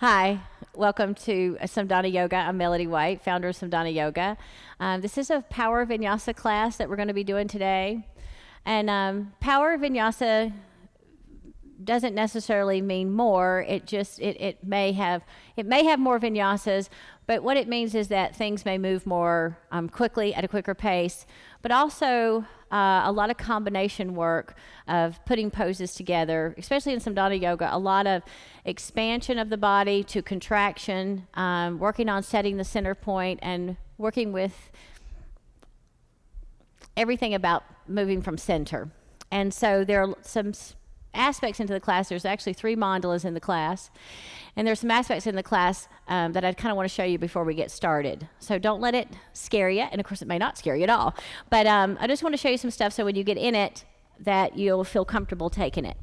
Hi, welcome to Samdana Yoga. I'm Melody White, founder of Samdana Yoga. This is a Power Vinyasa class that we're going to be doing today. And Power Vinyasa doesn't necessarily mean more. It may have more vinyasas, but what it means is that things may move more quickly at a quicker pace, but also a lot of combination work of putting poses together, especially in Samdana Yoga, a lot of expansion of the body to contraction, working on setting the center point and working with everything about moving from center. And so there are some aspects into the class. There's actually 3 mandalas in the class, and there's some aspects in the class that I kind of want to show you before we get started. So don't let it scare you, and of course it may not scare you at all, but I just want to show you some stuff so when you get in it that you'll feel comfortable taking it.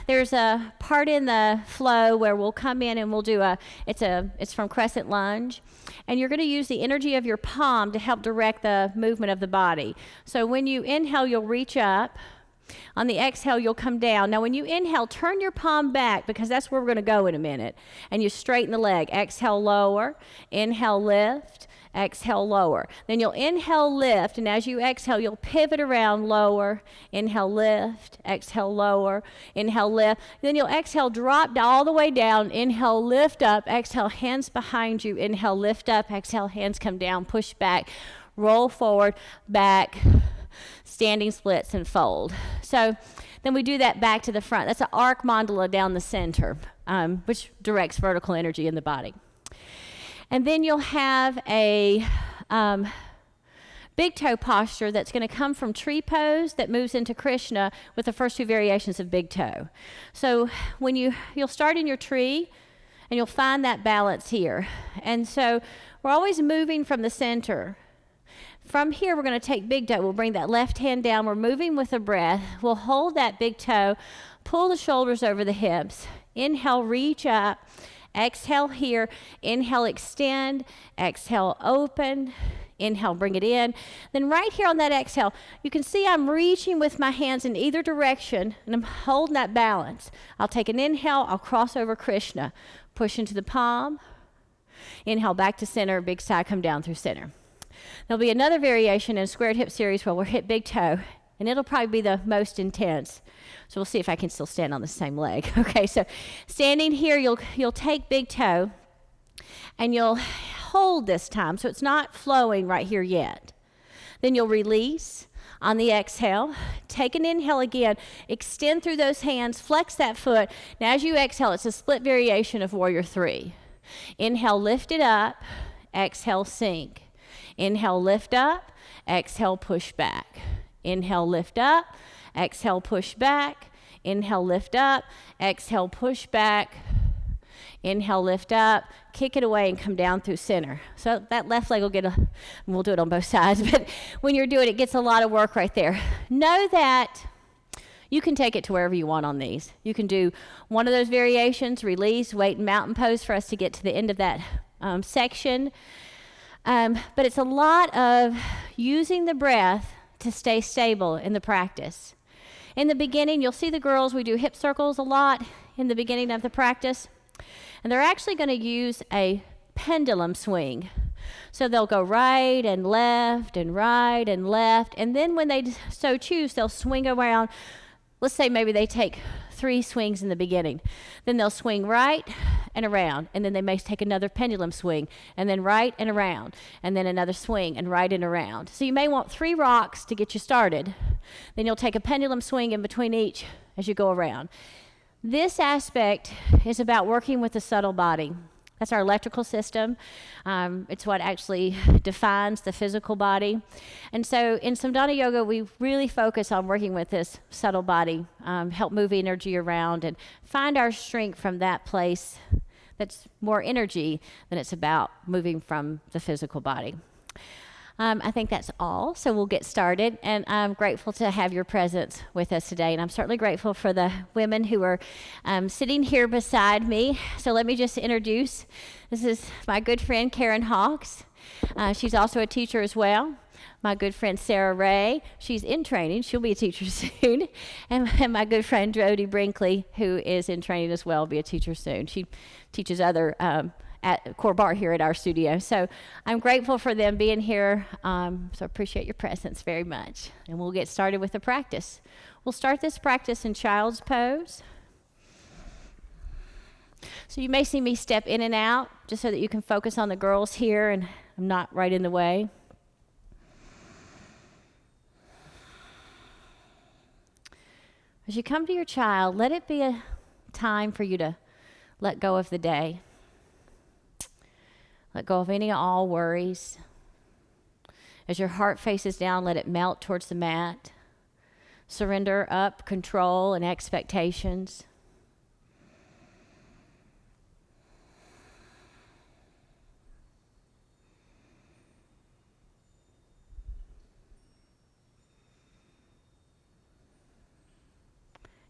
There's a part in the flow where we'll come in and we'll do it's from crescent lunge, and you're going to use the energy of your palm to help direct the movement of the body. So when you inhale, you'll reach up. On the exhale, you'll come down. Now, when you inhale, turn your palm back because that's where we're going to go in a minute. And you straighten the leg. Exhale, lower. Inhale, lift. Exhale, lower. Then you'll inhale, lift. And as you exhale, you'll pivot around, lower. Inhale, lift. Exhale, lower. Inhale, lift. Then you'll exhale, drop all the way down. Inhale, lift up. Exhale, hands behind you. Inhale, lift up. Exhale, hands come down. Push back. Roll forward, back. Standing splits and fold. So then we do that back to the front. That's an arc mandala down the center, which directs vertical energy in the body. And then you'll have a big toe posture that's going to come from tree pose that moves into Krishna with the first 2 variations of big toe. So when you'll start in your tree and you'll find that balance here. And so we're always moving from the center. From here, we're going to take big toe. We'll bring that left hand down. We're moving with the breath. We'll hold that big toe, pull the shoulders over the hips. Inhale, reach up. Exhale here. Inhale, extend. Exhale, open. Inhale, bring it in. Then right here on that exhale, you can see I'm reaching with my hands in either direction, and I'm holding that balance. I'll take an inhale. I'll cross over Krishna. Push into the palm. Inhale, back to center. Big sigh, come down through center. There'll be another variation in a squared hip series where we'll hit big toe, and it'll probably be the most intense. So we'll see if I can still stand on the same leg. Okay, so standing here, you'll take big toe, and you'll hold this time, so it's not flowing right here yet. Then you'll release on the exhale. Take an inhale again. Extend through those hands. Flex that foot. Now as you exhale, it's a split variation of Warrior 3. Inhale, lift it up. Exhale, sink. Inhale, lift up. Exhale, push back. Inhale, lift up. Exhale, push back. Inhale, lift up. Exhale, push back. Inhale, lift up. Kick it away and come down through center. So that left leg will we'll do it on both sides, but when you're doing it, it gets a lot of work right there. Know that you can take it to wherever you want on these. You can do one of those variations, release, wait, and mountain pose for us to get to the end of that section. But it's a lot of using the breath to stay stable in the practice. In the beginning, you'll see the girls, we do hip circles a lot in the beginning of the practice. And they're actually going to use a pendulum swing. So they'll go right and left and right and left. And then when they so choose, they'll swing around. Let's say maybe they take 3 swings in the beginning. Then they'll swing right and around. And then they may take another pendulum swing. And then right and around. And then another swing and right and around. So you may want 3 rocks to get you started. Then you'll take a pendulum swing in between each as you go around. This aspect is about working with the subtle body. That's our electrical system. It's what actually defines the physical body. And so in Samdana Yoga, we really focus on working with this subtle body, help move energy around and find our strength from that place that's more energy than it's about moving from the physical body. I think that's all, so we'll get started. And I'm grateful to have your presence with us today. And I'm certainly grateful for the women who are sitting here beside me. So let me just introduce. This is my good friend, Karen Hawks. She's also a teacher as well. my good friend Sarah Ray. She's in training. She'll be a teacher soon. And my good friend Jody Brinkley, who is in training as well, will be a teacher soon. She teaches other at Core Bar here at our studio. So I'm grateful for them being here. So I appreciate your presence very much. And we'll get started with the practice. We'll start this practice in child's pose. So you may see me step in and out just so that you can focus on the girls here and I'm not right in the way. As you come to your child, let it be a time for you to let go of the day. Let go of any and all worries. As your heart faces down, let it melt towards the mat. Surrender up control and expectations.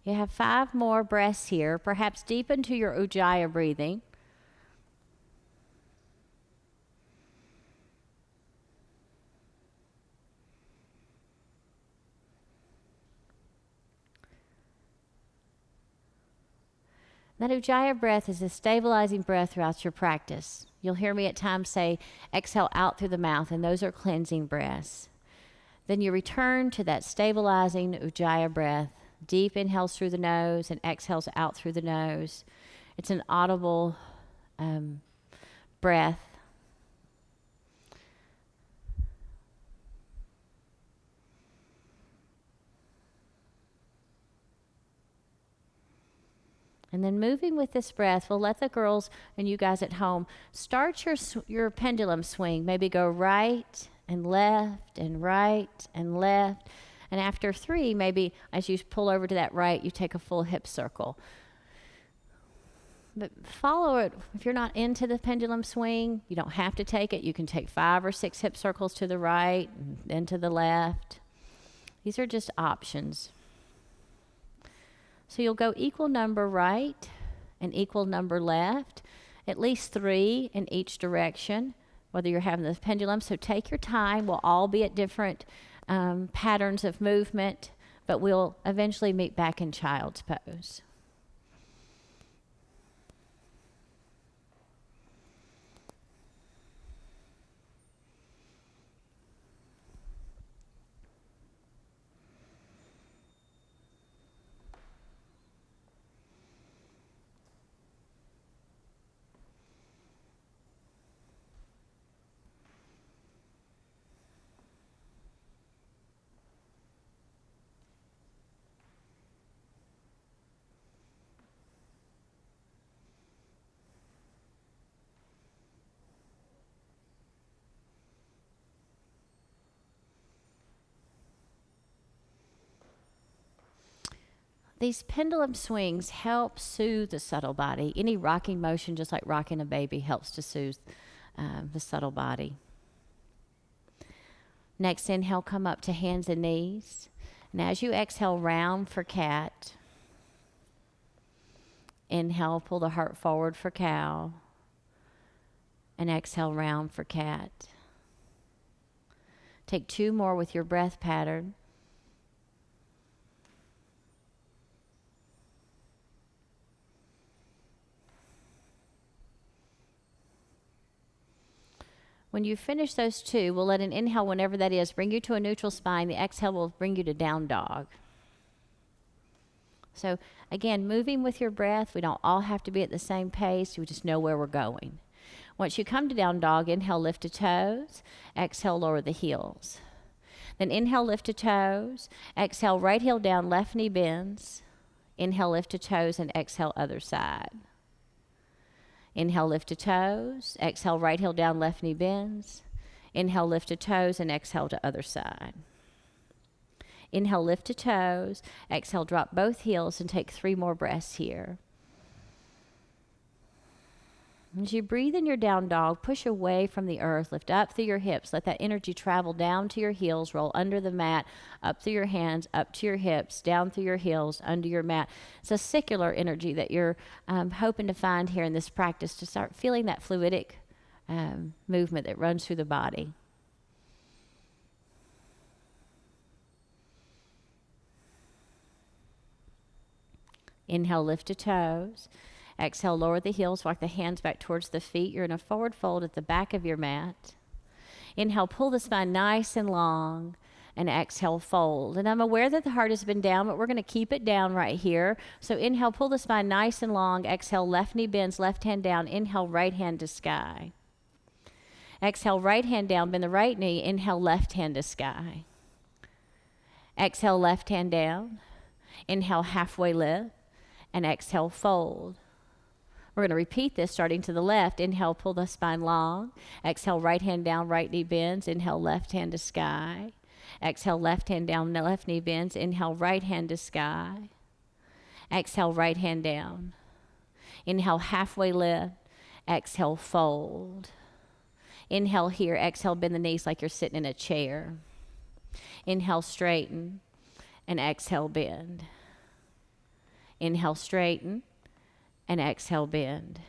You have 5 more breaths here. Perhaps deepen to your Ujjayi breathing. That Ujjayi breath is a stabilizing breath throughout your practice. You'll hear me at times say, exhale out through the mouth, and those are cleansing breaths. Then you return to that stabilizing Ujjayi breath. Deep inhales through the nose and exhales out through the nose. It's an audible breath. And then moving with this breath, we'll let the girls and you guys at home start your pendulum swing. Maybe go right and left and right and left. And after 3, maybe as you pull over to that right, you take a full hip circle. But follow it. If you're not into the pendulum swing, you don't have to take it. You can take 5 or 6 hip circles to the right and then to the left. These are just options. So you'll go equal number right and equal number left, at least 3 in each direction, whether you're having the pendulum. So take your time. We'll all be at different patterns of movement, but we'll eventually meet back in child's pose. These pendulum swings help soothe the subtle body. Any rocking motion, just like rocking a baby, helps to soothe the subtle body. Next inhale, come up to hands and knees. And as you exhale, round for cat. Inhale, pull the heart forward for cow. And exhale, round for cat. Take 2 more with your breath pattern. When you finish those 2, we'll let an inhale, whenever that is, bring you to a neutral spine. The exhale will bring you to down dog. So again, moving with your breath. We don't all have to be at the same pace. We just know where we're going. Once you come to down dog, inhale, lift to toes. Exhale, lower the heels. Then inhale, lift to toes. Exhale, right heel down, left knee bends. Inhale, lift to toes, and exhale, other side. Inhale, lift to toes. Exhale, right heel down, left knee bends. Inhale, lift to toes, and exhale to other side. Inhale, lift to toes. Exhale, drop both heels and take 3 more breaths here. As you breathe in your down dog, push away from the earth, lift up through your hips, let that energy travel down to your heels, roll under the mat, up through your hands, up to your hips, down through your heels, under your mat. It's a circular energy that you're hoping to find here in this practice to start feeling that fluidic movement that runs through the body. Inhale, lift the toes. Exhale, lower the heels, walk the hands back towards the feet. You're in a forward fold at the back of your mat. Inhale, pull the spine nice and long, and exhale, fold. And I'm aware that the heart has been down, but we're going to keep it down right here. So inhale, pull the spine nice and long. Exhale, left knee bends, left hand down. Inhale, right hand to sky. Exhale, right hand down, bend the right knee. Inhale, left hand to sky. Exhale, left hand down. Inhale, halfway lift, and exhale, fold. We're going to repeat this starting to the left. Inhale, pull the spine long. Exhale, right hand down, right knee bends. Inhale, left hand to sky. Exhale, left hand down, left knee bends. Inhale, right hand to sky. Exhale, right hand down. Inhale, halfway lift. Exhale, fold. Inhale here. Exhale, bend the knees like you're sitting in a chair. Inhale, straighten, and exhale, bend. Inhale, straighten, and exhale, bend.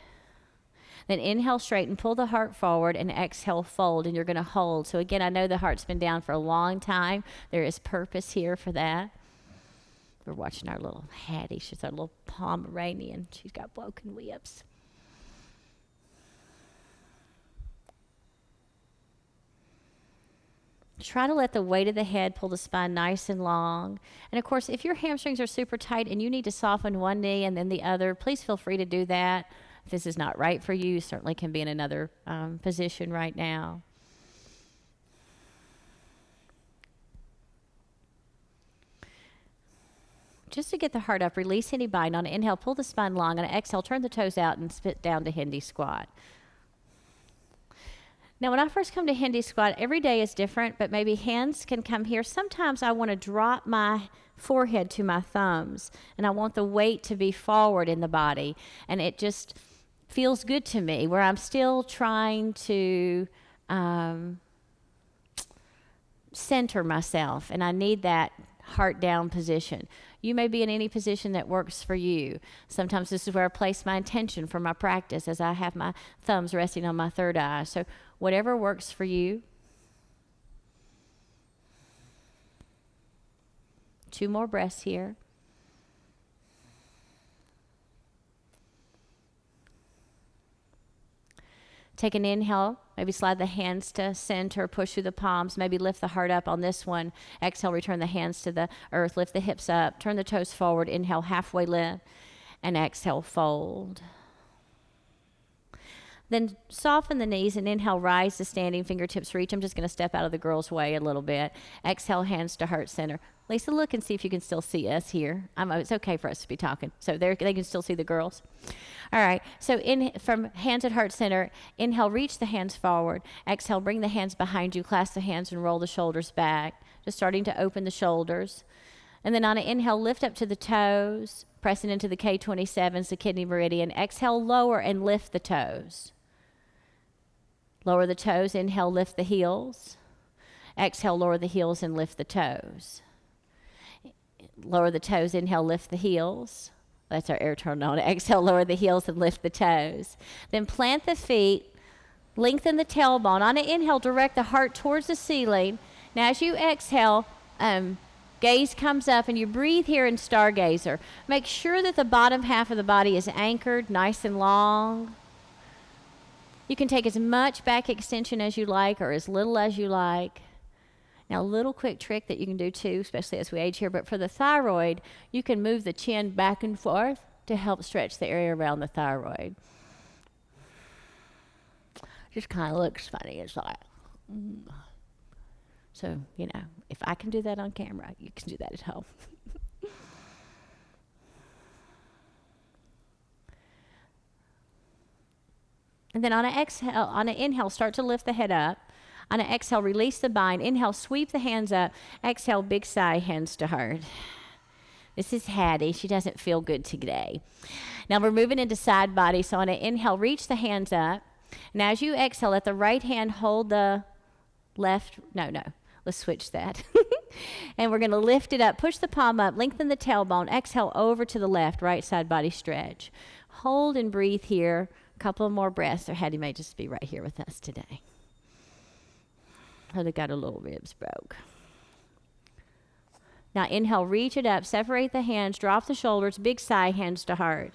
Then inhale, straighten, pull the heart forward, and exhale, fold, and you're going to hold. So again, I know the heart's been down for a long time. There is purpose here for that. We're watching our little Hattie. She's our little Pomeranian. She's got broken ribs. Try to let the weight of the head pull the spine nice and long. And of course, if your hamstrings are super tight and you need to soften one knee and then the other, please feel free to do that. If this is not right for you, you certainly can be in another position right now. Just to get the heart up, release any bind. On an inhale, pull the spine long. On an exhale, turn the toes out and spit down to Hindi squat. Now, when I first come to Hindi squat, every day is different, but maybe hands can come here. Sometimes I want to drop my forehead to my thumbs, and I want the weight to be forward in the body, and it just feels good to me, where I'm still trying to center myself, and I need that heart down position. You may be in any position that works for you. Sometimes this is where I place my intention for my practice as I have my thumbs resting on my third eye. So whatever works for you. 2 more breaths here. Take an inhale, maybe slide the hands to center, push through the palms, maybe lift the heart up on this one. Exhale, return the hands to the earth, lift the hips up, turn the toes forward, inhale, halfway lift, and exhale, fold. Then soften the knees and inhale, rise to standing, fingertips reach. I'm just going to step out of the girl's way a little bit. Exhale, hands to heart center. Lisa, look and see if you can still see us here. It's okay for us to be talking. So they can still see the girls. All right. So from hands at heart center, inhale, reach the hands forward. Exhale, bring the hands behind you, clasp the hands and roll the shoulders back. Just starting to open the shoulders. And then on an inhale, lift up to the toes, pressing into the K27s, the kidney meridian. Exhale, lower and lift the toes. Lower the toes. Inhale, lift the heels. Exhale, lower the heels and lift the toes. Lower the toes. Inhale, lift the heels. That's our air tunnel. Exhale, lower the heels and lift the toes. Then plant the feet. Lengthen the tailbone. On an inhale, direct the heart towards the ceiling. Now, as you exhale, gaze comes up and you breathe here in Stargazer. Make sure that the bottom half of the body is anchored, nice and long. You can take as much back extension as you like or as little as you like. Now, a little quick trick that you can do too, especially as we age here, but for the thyroid, you can move the chin back and forth to help stretch the area around the thyroid. Just kind of looks funny. It's like, So, if I can do that on camera, you can do that at home. And then on an inhale, start to lift the head up. On an exhale, release the bind. Inhale, sweep the hands up. Exhale, big sigh, hands to heart. This is Hattie. She doesn't feel good today. Now we're moving into side body. So on an inhale, reach the hands up. Now as you exhale, let the right hand hold the left. No. Let's switch that. And we're going to lift it up. Push the palm up. Lengthen the tailbone. Exhale over to the left. Right side body stretch. Hold and breathe here. A couple of more breaths. Or Hattie may just be right here with us today. Oh, they got her little ribs broke. Now inhale, reach it up, separate the hands, drop the shoulders, big sigh, hands to heart.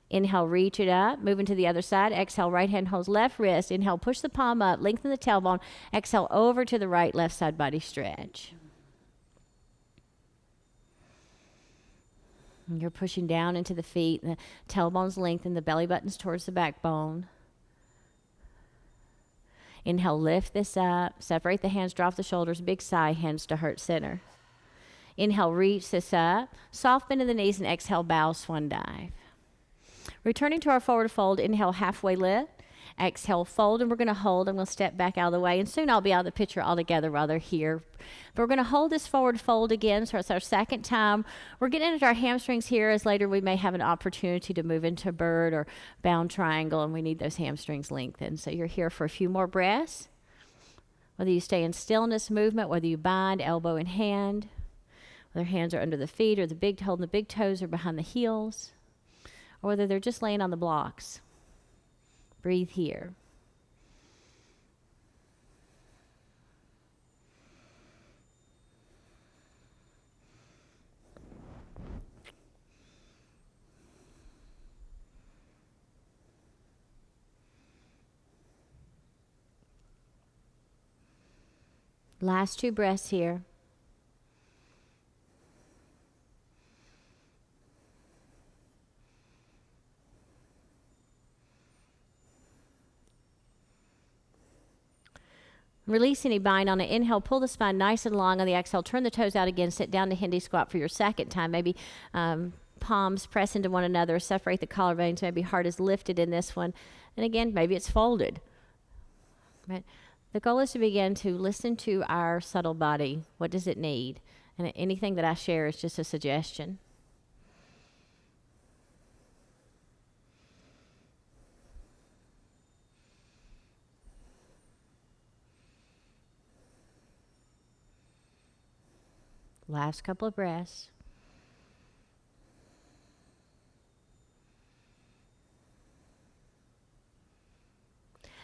Inhale, reach it up, moving to the other side. Exhale, right hand holds left wrist. Inhale, push the palm up, lengthen the tailbone. Exhale, over to the right, left side body stretch. And you're pushing down into the feet, and the tailbone's lengthened, the belly button's towards the backbone. Inhale, lift this up, separate the hands, drop the shoulders, big sigh, hands to heart center. Inhale, reach this up, soft bend in the knees, and exhale, bow, swan dive. Returning to our forward fold, inhale, halfway lift. Exhale, fold, and we're going to hold. I'm going to step back out of the way, and soon I'll be out of the picture altogether while they're here. But we're going to hold this forward fold again, so it's our second time. We're getting into our hamstrings here, as later we may have an opportunity to move into bird or bound triangle, and we need those hamstrings lengthened. So you're here for a few more breaths. Whether you stay in stillness movement, whether you bind elbow in hand, whether hands are under the feet or holding the big toes or behind the heels, or whether they're just laying on the blocks. Breathe here. Last 2 breaths here. Release any bind on an inhale. Pull the spine nice and long on the exhale. Turn the toes out again. Sit down to Hindi squat for your second time. Maybe palms press into one another. Separate the collarbones. Maybe heart is lifted in this one. And again, maybe it's folded. But the goal is to begin to listen to our subtle body. What does it need? And anything that I share is just a suggestion. Last couple of breaths.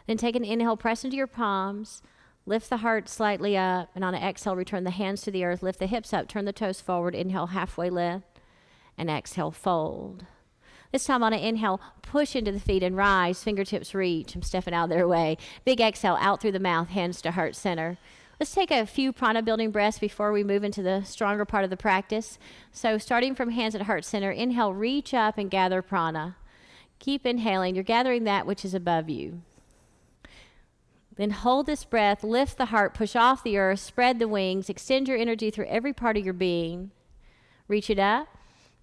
Then take an inhale, press into your palms, lift the heart slightly up, and on an exhale, return the hands to the earth, lift the hips up, turn the toes forward, inhale, halfway lift, and exhale, fold. This time on an inhale, push into the feet and rise, fingertips reach. I'm stepping out of their way. Big exhale, out through the mouth, hands to heart center. Let's take a few prana-building breaths before we move into the stronger part of the practice. So starting from hands at heart center, inhale, reach up and gather prana. Keep inhaling. You're gathering that which is above you. Then hold this breath, lift the heart, push off the earth, spread the wings, extend your energy through every part of your being. Reach it up.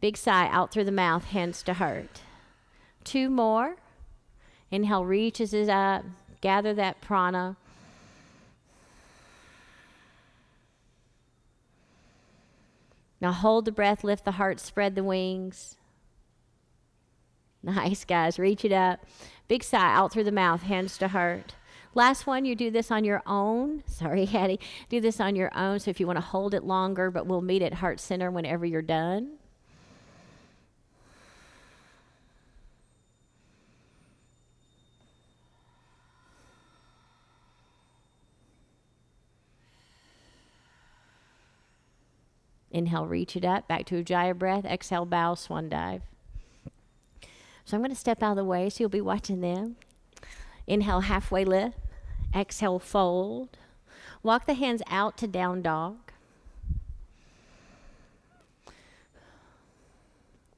Big sigh, out through the mouth, hands to heart. 2 more. Inhale, reaches it up. Gather that prana. Now hold the breath, lift the heart, spread the wings. Nice, guys. Reach it up. Big sigh, out through the mouth, hands to heart. Last one, you do this on your own. Sorry, Hattie. Do this on your own. So if you want to hold it longer, but we'll meet at heart center whenever you're done. Inhale, reach it up, back to Ujjayi breath. Exhale, bow, swan dive. So I'm going to step out of the way so you'll be watching them. Inhale, halfway lift. Exhale, fold. Walk the hands out to down dog.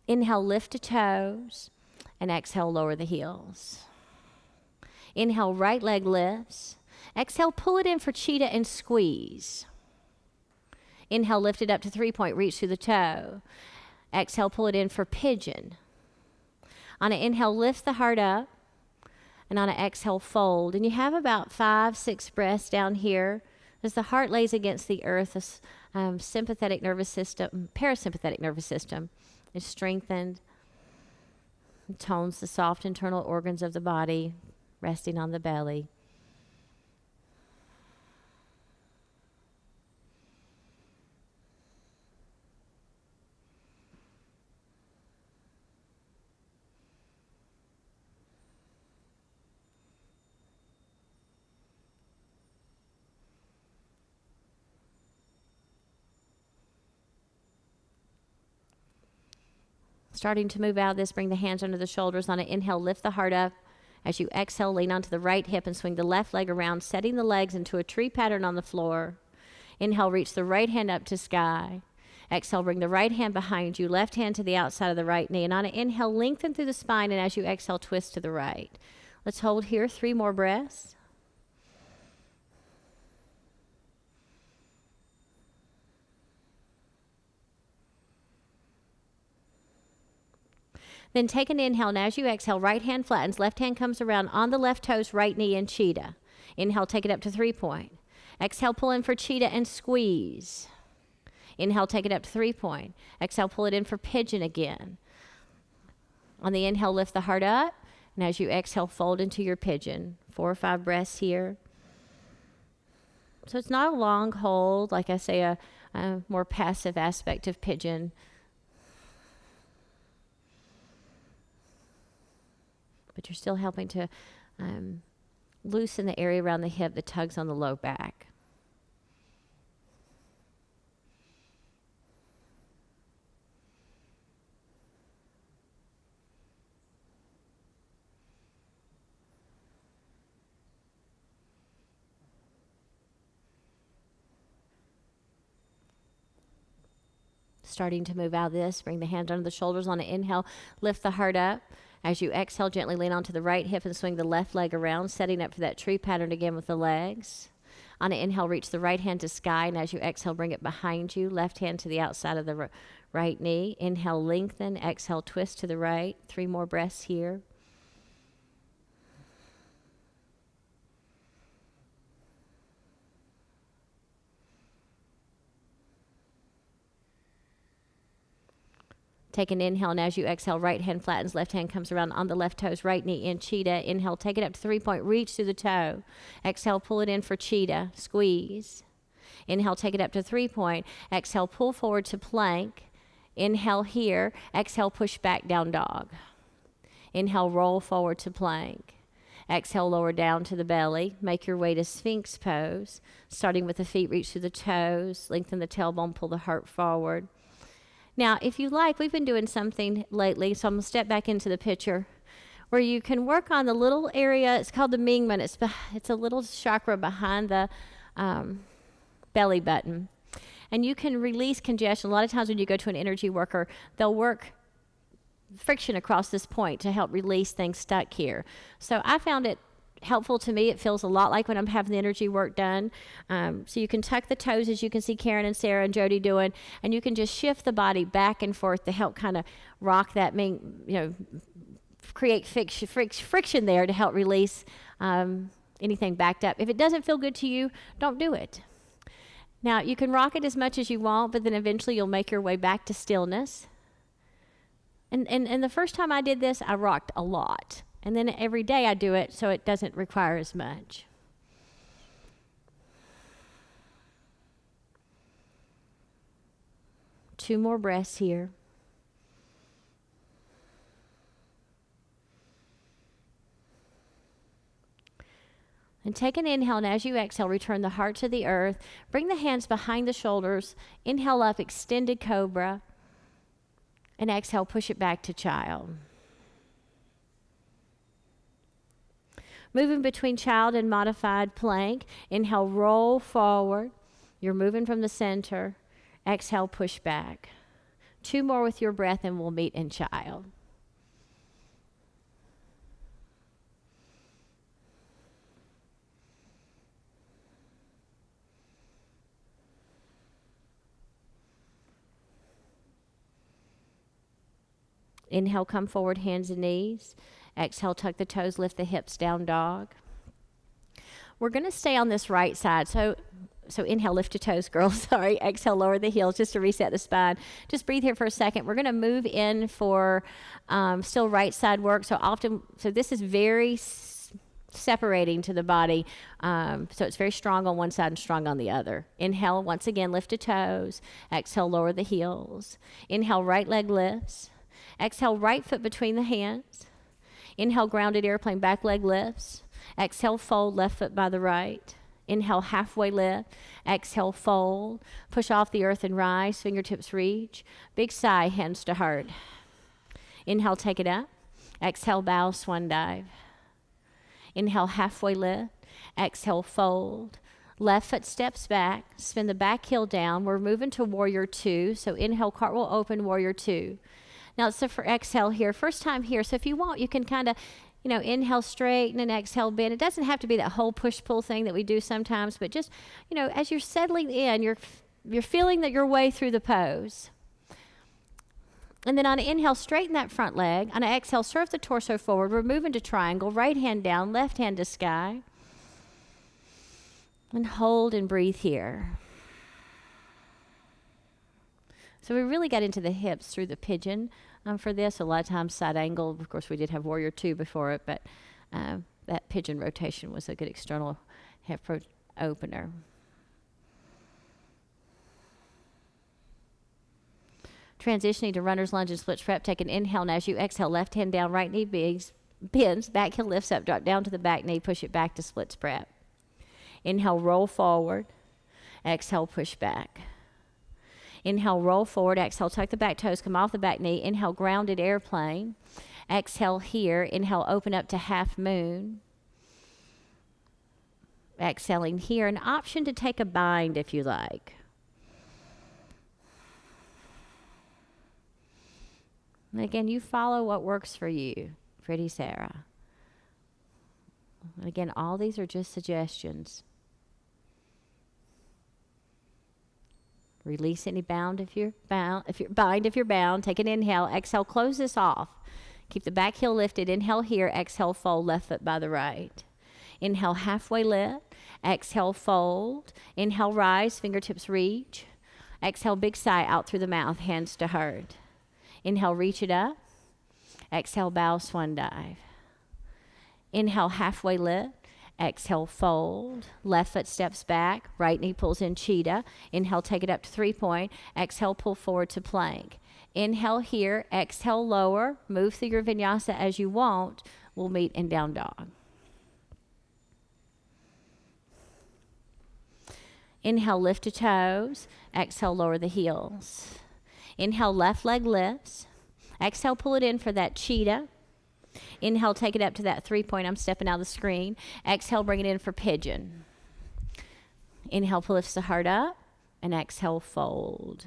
Inhale, lift the toes. And exhale, lower the heels. Inhale, right leg lifts. Exhale, pull it in for cheetah and squeeze. Inhale, lift it up to 3-point, reach through the toe. Exhale, pull it in for pigeon. On an inhale, lift the heart up. And on an exhale, fold. And you have about 5-6 breaths down here. As the heart lays against the earth, the sympathetic nervous system, parasympathetic nervous system is strengthened. It tones the soft internal organs of the body, resting on the belly. Starting to move out of this, bring the hands under the shoulders. On an inhale, lift the heart up. As you exhale, lean onto the right hip and swing the left leg around, setting the legs into a tree pattern on the floor. Inhale, reach the right hand up to sky. Exhale, bring the right hand behind you, left hand to the outside of the right knee. And on an inhale, lengthen through the spine, and as you exhale, twist to the right. Let's hold here 3 more breaths. Then take an inhale, and as you exhale, right hand flattens, left hand comes around on the left toes, right knee in cheetah. Inhale, take it up to 3-point. Exhale, pull in for cheetah and squeeze. Inhale, take it up to 3-point. Exhale, pull it in for pigeon again. On the inhale, lift the heart up, and as you exhale, fold into your pigeon. 4 or 5 breaths here. So it's not a long hold, like I say, a more passive aspect of pigeon. But you're still helping to loosen the area around the hip that tugs on the low back. Starting to move out of this, bring the hands under the shoulders. On an inhale, lift the heart up. As you exhale, gently lean onto the right hip and swing the left leg around, setting up for that tree pattern again with the legs. On an inhale, reach the right hand to sky, and as you exhale, bring it behind you, left hand to the outside of the right knee. Inhale, lengthen. Exhale, twist to the right. 3 more breaths here. Take an inhale, and as you exhale, right hand flattens, left hand comes around on the left toes, right knee in cheetah. Inhale, take it up to 3-point, reach through the toe. Exhale, pull it in for cheetah, squeeze. Inhale, take it up to 3-point. Exhale, pull forward to plank. Inhale here. Exhale, push back, down dog. Inhale, roll forward to plank. Exhale, lower down to the belly. Make your way to Sphinx pose. Starting with the feet, reach through the toes. Lengthen the tailbone, pull the heart forward. Now, if you like, we've been doing something lately, so I'm going to step back into the picture, where you can work on the little area. It's called the Mingmen. It's a little chakra behind the belly button. And you can release congestion. A lot of times when you go to an energy worker, they'll work friction across this point to help release things stuck here. So I found it helpful to me. It feels a lot like when I'm having the energy work done. So you can tuck the toes, as you can see Karen and Sarah and Jody doing, and you can just shift the body back and forth to help kind of rock that, create friction there to help release anything backed up. If it doesn't feel good to you, don't do it. Now, you can rock it as much as you want, but then eventually you'll make your way back to stillness. And the first time I did this, I rocked a lot. And then every day I do it, so it doesn't require as much. Two more breaths here. And take an inhale, and as you exhale, return the heart to the earth. Bring the hands behind the shoulders. Inhale up, extended cobra. And exhale, push it back to child. Moving between child and modified plank. Inhale, roll forward. You're moving from the center. Exhale, push back. 2 more with your breath, and we'll meet in child. Inhale, come forward, hands and knees. Exhale, tuck the toes, lift the hips, down dog. We're going to stay on this right side. So inhale, lift your toes, girls. Sorry. Exhale, lower the heels just to reset the spine. Just breathe here for a second. We're going to move in for still right side work. So this is very separating to the body. So it's very strong on one side and strong on the other. Inhale, once again, lift the toes. Exhale, lower the heels. Inhale, right leg lifts. Exhale, right foot between the hands. Inhale, grounded airplane, back leg lifts. Exhale, fold, left foot by the right. Inhale, halfway lift. Exhale, fold. Push off the earth and rise, fingertips reach. Big sigh, hands to heart. Inhale, take it up. Exhale, bow, swan dive. Inhale, halfway lift. Exhale, fold. Left foot steps back. Spin the back heel down. We're moving to warrior two. So inhale, cartwheel open, warrior two. Now, so for exhale here, first time here. So if you want, you can kind of, inhale straighten and exhale bend. It doesn't have to be that whole push-pull thing that we do sometimes, but just, as you're settling in, you're feeling that your way through the pose. And then on an inhale, straighten that front leg. On an exhale, surf the torso forward. We're moving to triangle. Right hand down, left hand to sky. And hold and breathe here. So we really got into the hips through the pigeon for this. A lot of times side angle. Of course, we did have warrior two before it, but that pigeon rotation was a good external hip opener. Transitioning to runner's lunge and split prep. Take an inhale, and as you exhale, left hand down, right knee bends, back heel lifts up, drop down to the back knee, push it back to splits prep. Inhale, roll forward. Exhale, push back. Inhale, roll forward. Exhale, tuck the back toes, come off the back knee. Inhale, grounded airplane. Exhale here. Inhale, open up to half moon. Exhaling here. An option to take a bind if you like. And again, you follow what works for you. Pretty Sarah. And again, all these are just suggestions. Release any bound if you're bound. Bind if you're bound. Take an inhale. Exhale, close this off. Keep the back heel lifted. Inhale here. Exhale, fold left foot by the right. Inhale, halfway lift. Exhale, fold. Inhale, rise. Fingertips reach. Exhale, big sigh out through the mouth. Hands to heart. Inhale, reach it up. Exhale, bow, swan dive. Inhale, halfway lift. Exhale, fold. Left foot steps back. Right knee pulls in cheetah. Inhale, take it up to 3-point. Exhale, pull forward to plank. Inhale here. Exhale, lower. Move through your vinyasa as you want. We'll meet in down dog. Inhale, lift to toes. Exhale, lower the heels. Inhale, left leg lifts. Exhale, pull it in for that cheetah. Inhale, take it up to that 3-point. I'm stepping out of the screen. Exhale, bring it in for pigeon. Inhale, lifts the heart up. And exhale, fold.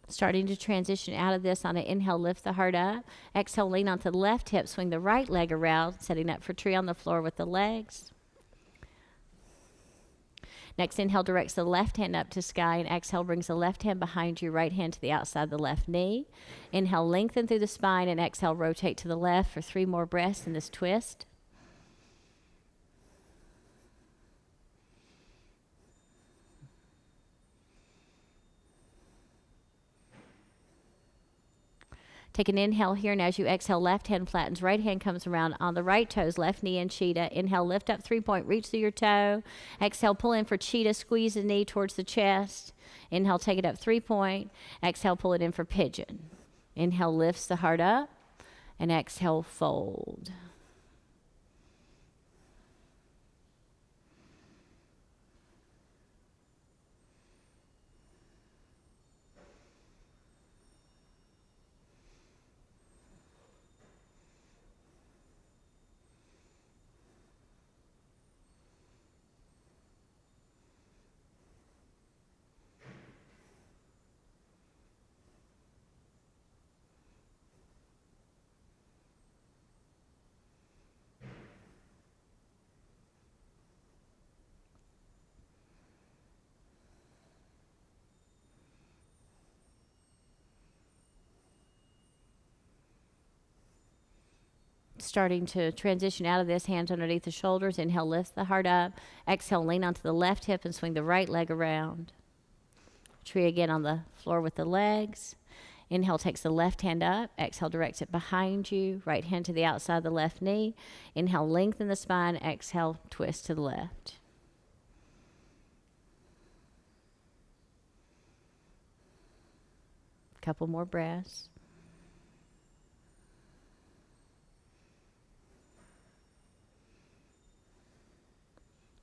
Starting to transition out of this on an inhale, lift the heart up. Exhale, lean onto the left hip, swing the right leg around, setting up for tree on the floor with the legs. Next inhale directs the left hand up to sky, and exhale brings the left hand behind you, right hand to the outside of the left knee. Inhale, lengthen through the spine, and exhale, rotate to the left for 3 more breaths in this twist. Take an inhale here, and as you exhale, left hand flattens, right hand comes around on the right toes, left knee in cheetah. Inhale, lift up 3-point, reach through your toe. Exhale, pull in for cheetah, squeeze the knee towards the chest. Inhale, take it up 3-point. Exhale, pull it in for pigeon. Inhale, lifts the heart up, and exhale, fold. starting to transition out of this, hands underneath the shoulders. Inhale, lift the heart up. Exhale, lean onto the left hip and swing the right leg around. Tree again on the floor with the legs. Inhale, takes the left hand up. Exhale, directs it behind you. Right hand to the outside of the left knee. Inhale, lengthen the spine. Exhale, twist to the left. Couple more breaths.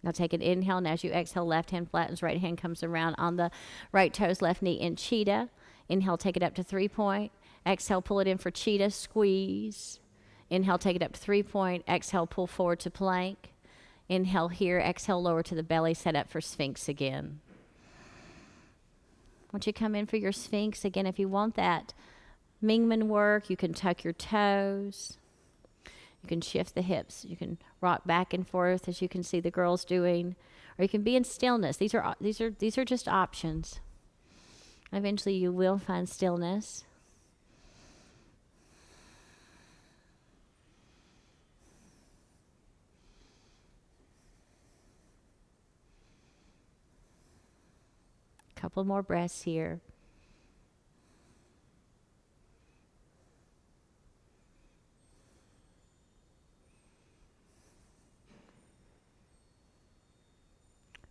Now take an inhale, and as you exhale, left hand flattens, right hand comes around on the right toes, left knee in cheetah. Inhale, take it up to 3-point. Exhale, pull it in for cheetah, squeeze. Inhale, take it up to 3-point. Exhale, pull forward to plank. Inhale here, exhale, lower to the belly, set up for Sphinx again. Once you come in for your Sphinx, again, if you want that Mingman work, you can tuck your toes. You can shift the hips. You can rock back and forth, as you can see the girls doing, or you can be in stillness. These are just options. Eventually, you will find stillness. Couple more breaths here.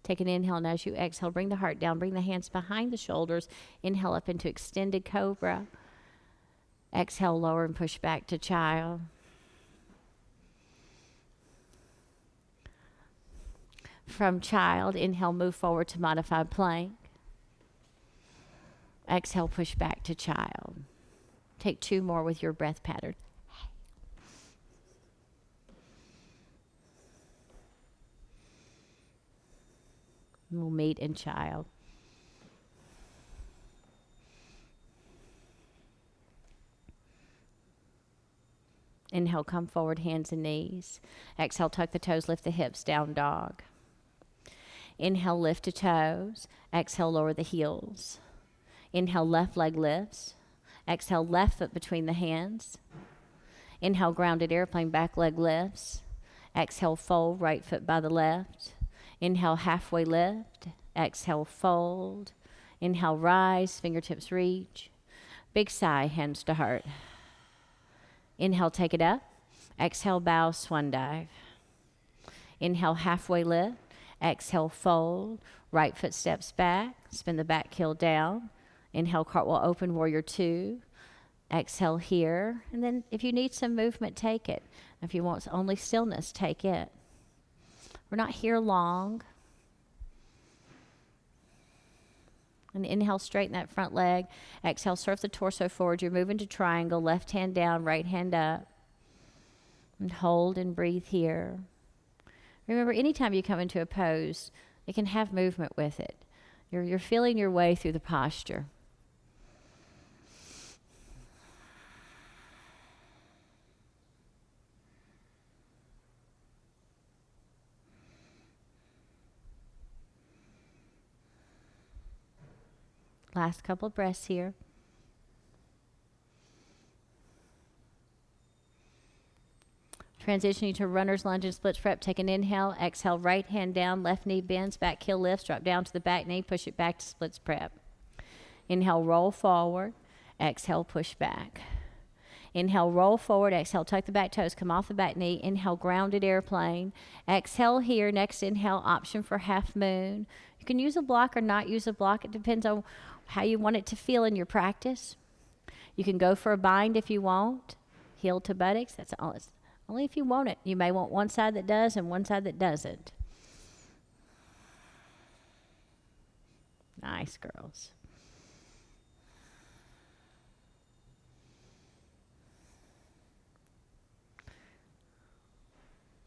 Take an inhale, and as you exhale, bring the heart down. Bring the hands behind the shoulders. Inhale up into extended cobra. Exhale, lower and push back to child. From child, inhale, move forward to modified plank. Exhale, push back to child. Take 2 more with your breath pattern. We'll meet in child. Inhale, come forward, hands and knees. Exhale, tuck the toes, lift the hips, down dog. Inhale, lift to toes. Exhale, lower the heels. Inhale, left leg lifts. Exhale, left foot between the hands. Inhale, grounded airplane, back leg lifts. Exhale, fold, right foot by the left. Inhale, halfway lift. Exhale, fold. Inhale, rise, fingertips reach. Big sigh, hands to heart. Inhale, take it up. Exhale, bow, swan dive. Inhale, halfway lift. Exhale, fold. Right foot steps back. Spin the back heel down. Inhale, cartwheel open, warrior 2. Exhale here. And then if you need some movement, take it. If you want only stillness, take it. We're not here long. And inhale, straighten that front leg. Exhale, surf the torso forward. You're moving to triangle. Left hand down, right hand up. And hold and breathe here. Remember, anytime you come into a pose, it can have movement with it. You're feeling your way through the posture. Last couple of breaths here. Transitioning to runner's lunge and splits prep. Take an inhale. Exhale, right hand down, left knee bends, back heel lifts, drop down to the back knee, push it back to splits prep. Inhale, roll forward. Exhale, push back. Inhale, roll forward. Exhale, tuck the back toes, come off the back knee. Inhale, grounded airplane. Exhale here. Next inhale, option for half moon. You can use a block or not use a block. It depends on how you want it to feel in your practice. You can go for a bind if you want. Heel to buttocks. That's all. It's only if you want it. You may want one side that does and one side that doesn't. Nice, girls.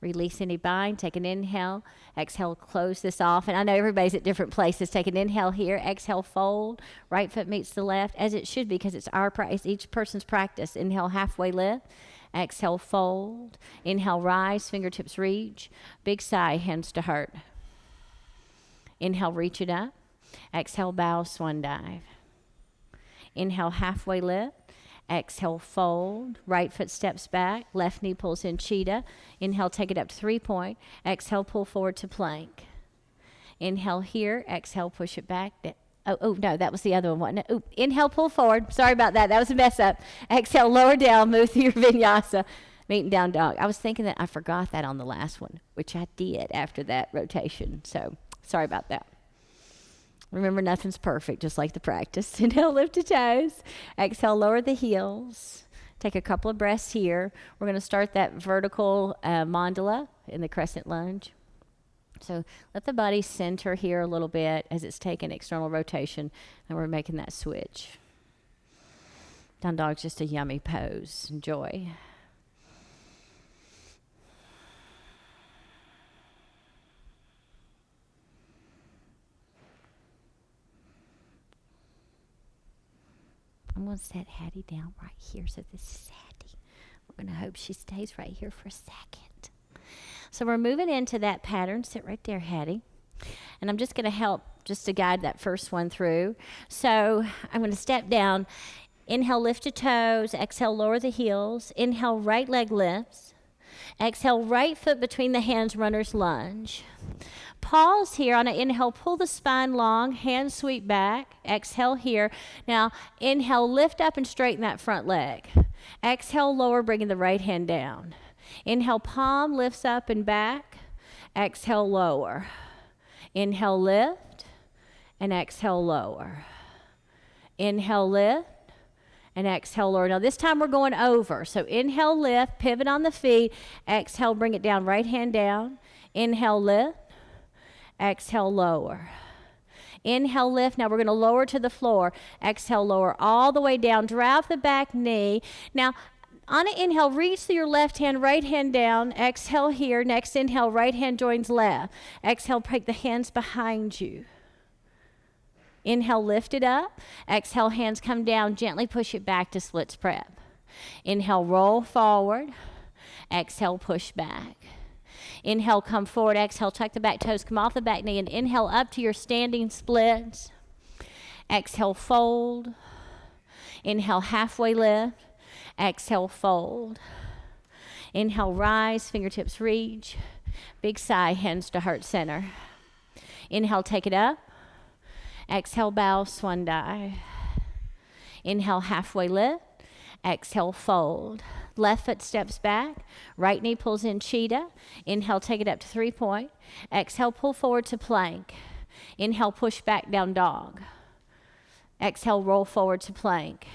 Release any bind. Take an inhale. Exhale, close this off. And I know everybody's at different places. Take an inhale here. Exhale, fold. Right foot meets the left, as it should be, because it's each person's practice. Inhale, halfway lift. Exhale, fold. Inhale, rise. Fingertips reach. Big sigh, hands to heart. Inhale, reach it up. Exhale, bow, swan dive. Inhale, halfway lift. Exhale, fold. Right foot steps back. Left knee pulls in cheetah. Inhale, take it up to 3-point. Exhale, pull forward to plank. Inhale here. Exhale, push it back. Oh, no, that was the other one, wasn't it? Ooh, inhale, pull forward. Sorry about that. That was a mess up. Exhale, lower down. Move through your vinyasa. Meeting down dog. I was thinking that I forgot that on the last one, which I did after that rotation. So sorry about that. Remember, nothing's perfect, just like the practice. Inhale, lift the toes. Exhale, lower the heels. Take a couple of breaths here. We're going to start that vertical mandala in the crescent lunge. So let the body center here a little bit as it's taking external rotation, and we're making that switch. Down dog's just a yummy pose. Enjoy. I'm going to set Hattie down right here. So this is Hattie. We're going to hope she stays right here for a second. So we're moving into that pattern. Sit right there, Hattie. And I'm just going to help just to guide that first one through. So I'm going to step down. Inhale, lift your toes. Exhale, lower the heels. Inhale, right leg lifts. Exhale, right foot between the hands, runner's lunge. Pause here on an inhale, pull the spine long, hands sweep back. Exhale here. Now, inhale, lift up and straighten that front leg. Exhale, lower, bringing the right hand down. Inhale, palm lifts up and back. Exhale, lower. Inhale, lift, and exhale, lower. Inhale, lift, and exhale, lower. Now, this time we're going over. So, inhale, lift, pivot on the feet. Exhale, bring it down, right hand down. Inhale, lift. Exhale, lower. Inhale, lift. Now we're going to lower to the floor. Exhale, lower all the way down. Drive the back knee. Now, on an inhale, reach through your left hand, right hand down. Exhale here. Next inhale, right hand joins left. Exhale, take the hands behind you. Inhale, lift it up. Exhale, hands come down. Gently push it back to splits prep. Inhale, roll forward. Exhale, push back. Inhale, come forward. Exhale, tuck the back toes, come off the back knee, and inhale up to your standing splits. Exhale, fold. Inhale, halfway lift. Exhale, fold. Inhale, rise, fingertips reach. Big sigh, hands to heart center. Inhale, take it up. Exhale, bow, swan dive. Inhale, halfway lift. Exhale, fold. Left foot steps back. Right knee pulls in cheetah. Inhale, take it up to 3-point. Exhale, pull forward to plank. Inhale, push back down dog. Exhale, roll forward to plank.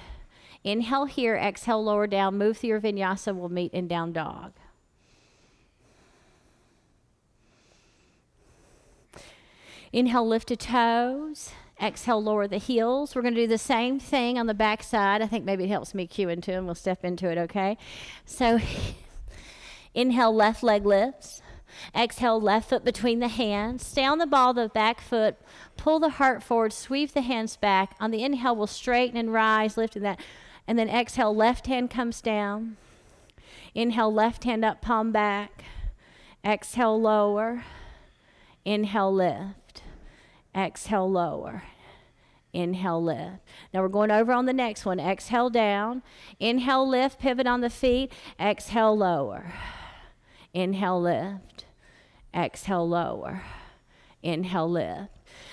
Inhale here. Exhale, lower down. Move through your vinyasa. We'll meet in down dog. Inhale, lift the toes. Exhale, lower the heels. We're going to do the same thing on the back side. I think maybe it helps me cue into them. We'll step into it, okay? So inhale, left leg lifts. Exhale, left foot between the hands. Stay on the ball, the back foot. Pull the heart forward. Sweep the hands back. On the inhale, we'll straighten and rise, lifting that. And then exhale, left hand comes down. Inhale, left hand up, palm back. Exhale, lower. Inhale, lift. Exhale, lower. Inhale, lift. Now we're going over on the next one. Exhale, down. Inhale, lift, pivot on the feet. Exhale, lower. Inhale, lift. Exhale, lower. Inhale, lift.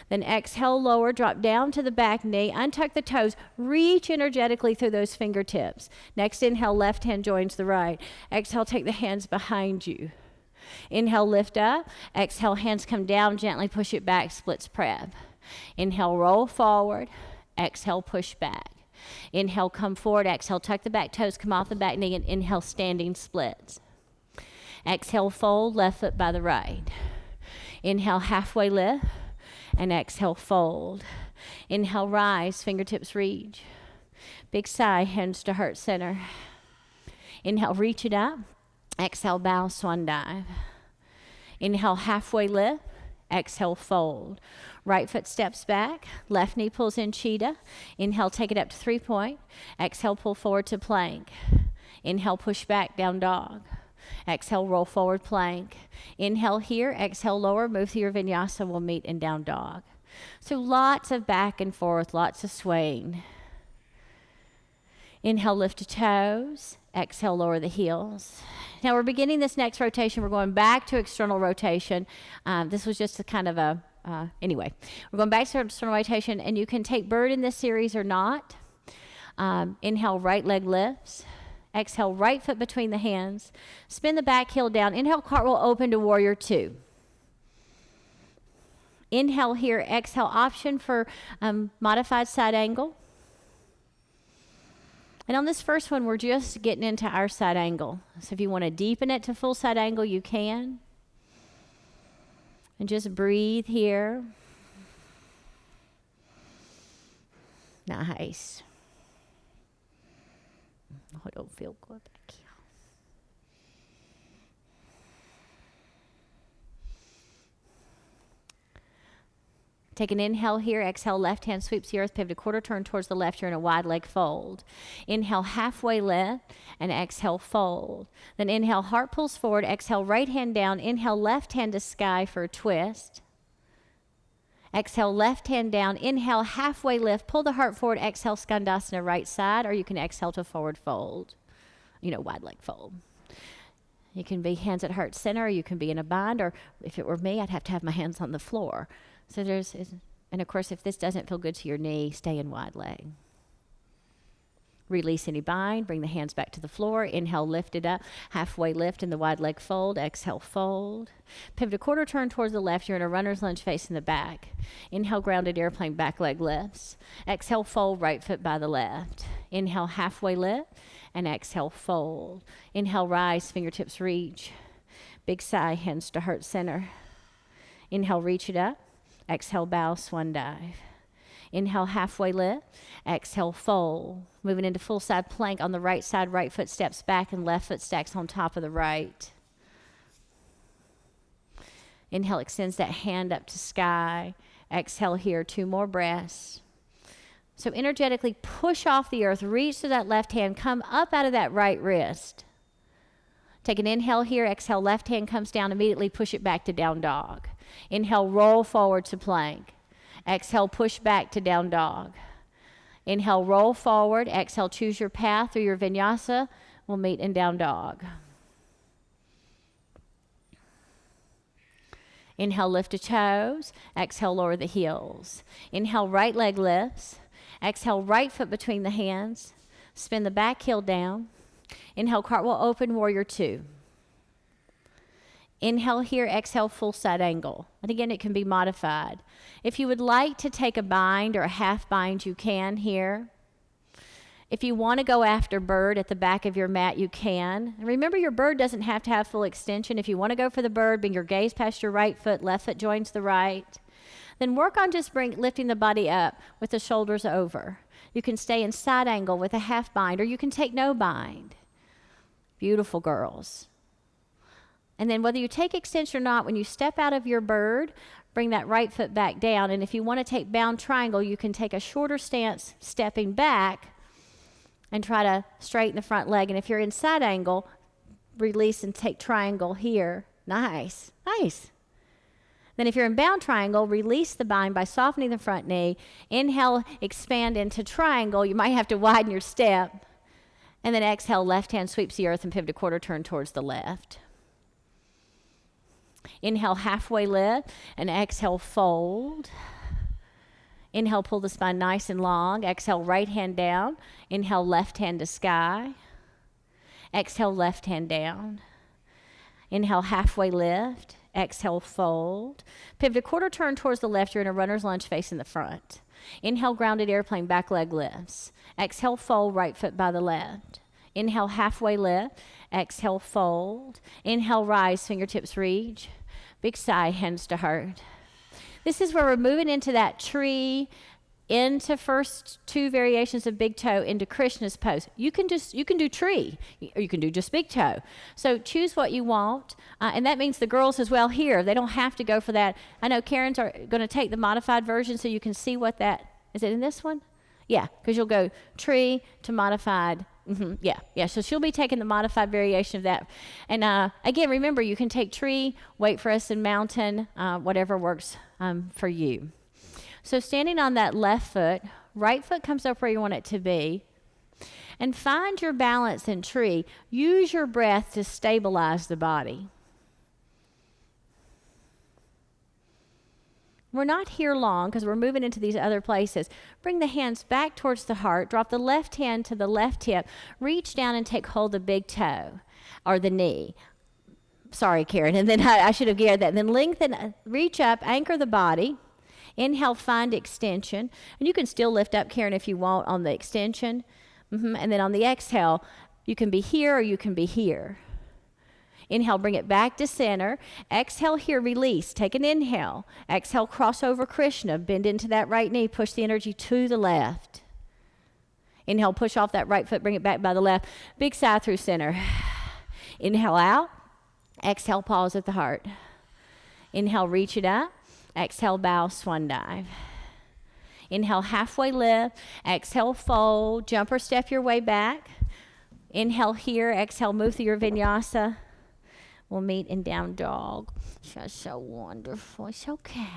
Then exhale, lower, drop down to the back knee. Untuck the toes. Reach energetically through those fingertips. Next inhale, left hand joins the right. Exhale, take the hands behind you. Inhale, lift up. Exhale, hands come down. Gently push it back, splits prep. Inhale, roll forward. Exhale, push back. Inhale, come forward. Exhale, tuck the back toes, come off the back knee, and inhale, standing splits. Exhale, fold, left foot by the right. Inhale, halfway lift, and exhale, fold. Inhale, rise, fingertips reach. Big sigh, hands to heart center. Inhale, reach it up. Exhale, bow, swan dive. Inhale, halfway lift. Exhale, fold. Right foot steps back. Left knee pulls in cheetah. Inhale, take it up to 3-point. Exhale, pull forward to plank. Inhale, push back, down dog. Exhale, roll forward, plank. Inhale here. Exhale, lower. Move through your vinyasa. We'll meet in down dog. So lots of back and forth, lots of swaying. Inhale, lift the toes. Exhale, lower the heels. Now we're beginning this next rotation. We're going back to external rotation. This was just a kind of a, anyway. We're going back to external rotation, and you can take bird in this series or not. Inhale, right leg lifts. Exhale, right foot between the hands. Spin the back heel down. Inhale, cartwheel open to warrior two. Inhale here, exhale, option for modified side angle. And on this first one, we're just getting into our side angle. So if you want to deepen it to full side angle, you can. And just breathe here. Nice. I don't feel good back here. Take an inhale here. Exhale, left hand sweeps the earth, pivot a quarter turn towards the left. You're in a wide leg fold. Inhale, halfway lift, and exhale, fold. Then inhale, heart pulls forward. Exhale, right hand down. Inhale, left hand to sky for a twist. Exhale, left hand down. Inhale, halfway lift. Pull the heart forward. Exhale, Skandasana, right side, or you can exhale to forward fold. Wide leg fold. You can be hands at heart center, or you can be in a bind, or if it were me, I'd have to have my hands on the floor. So and of course, if this doesn't feel good to your knee, stay in wide leg. Release any bind, bring the hands back to the floor. Inhale, lift it up, halfway lift in the wide leg fold. Exhale, fold. Pivot a quarter turn towards the left. You're in a runner's lunge facing the back. Inhale, grounded airplane, back leg lifts. Exhale, fold, right foot by the left. Inhale, halfway lift, and exhale, fold. Inhale, rise, fingertips reach. Big sigh, hands to heart center. Inhale, reach it up. Exhale, bow, swan dive. Inhale, halfway lift. Exhale, fold. Moving into full side plank on the right side. Right foot steps back and left foot stacks on top of the right. Inhale, extends that hand up to sky. Exhale here, 2 more breaths. So energetically push off the earth. Reach to that left hand. Come up out of that right wrist. Take an inhale here. Exhale, left hand comes down. Immediately push it back to down dog. Inhale, roll forward to plank. Exhale, push back to down dog. Inhale, roll forward. Exhale, choose your path or your vinyasa. We'll meet in down dog. Inhale, lift the toes. Exhale, lower the heels. Inhale, right leg lifts. Exhale, right foot between the hands. Spin the back heel down. Inhale, cartwheel open, warrior two. Inhale here, exhale, full side angle. And again, it can be modified. If you would like to take a bind or a half bind, you can here. If you want to go after bird at the back of your mat, you can. And remember, your bird doesn't have to have full extension. If you want to go for the bird, bring your gaze past your right foot, left foot joins the right. Then work on just lifting the body up with the shoulders over. You can stay in side angle with a half bind, or you can take no bind. Beautiful girls. And then whether you take extension or not, when you step out of your bird, bring that right foot back down. And if you want to take bound triangle, you can take a shorter stance, stepping back, and try to straighten the front leg. And if you're in side angle, release and take triangle here. Nice, nice. Then if you're in bound triangle, release the bind by softening the front knee. Inhale, expand into triangle. You might have to widen your step. And then exhale, left hand sweeps the earth and pivot a quarter turn towards the left. Inhale, halfway lift, and exhale, fold. Inhale, pull the spine nice and long. Exhale, right hand down. Inhale, left hand to sky. Exhale, left hand down. Inhale, halfway lift. Exhale, fold. Pivot a quarter turn towards the left. You're in a runner's lunge facing the front. Inhale, grounded airplane, back leg lifts. Exhale, fold, right foot by the left. Inhale, halfway lift. Exhale, fold. Inhale, rise, fingertips reach. Big sigh, hands to heart. This is where we're moving into that tree, into first 2 variations of big toe, into Krishna's pose. You can do tree, or you can do just big toe. So choose what you want, and that means the girls as well here. They don't have to go for that. I know Karen's are going to take the modified version so you can see what that, is it in this one? Yeah, because you'll go tree to modified. Yeah. So she'll be taking the modified variation of that. And again, remember, you can take tree, wait for us in mountain, whatever works for you. So standing on that left foot, right foot comes up where you want it to be. And find your balance in tree. Use your breath to stabilize the body. We're not here long because we're moving into these other places. Bring the hands back towards the heart. Drop the left hand to the left hip. Reach down and take hold of the big toe or the knee. Sorry, Karen. And then I should have geared that. And then lengthen, reach up, anchor the body. Inhale, find extension. And you can still lift up, Karen, if you want on the extension. And then on the exhale, you can be here or you can be here. Inhale, bring it back to center. Exhale here, release. Take an inhale. Exhale, cross over Krishna. Bend into that right knee. Push the energy to the left. Inhale, push off that right foot. Bring it back by the left. Big sigh through center. Inhale out. Exhale, pause at the heart. Inhale, reach it up. Exhale, bow, swan dive. Inhale, halfway lift. Exhale, fold. Jump or step your way back. Inhale here. Exhale, move through your vinyasa. We'll meet in down dog. That's so wonderful. It's okay.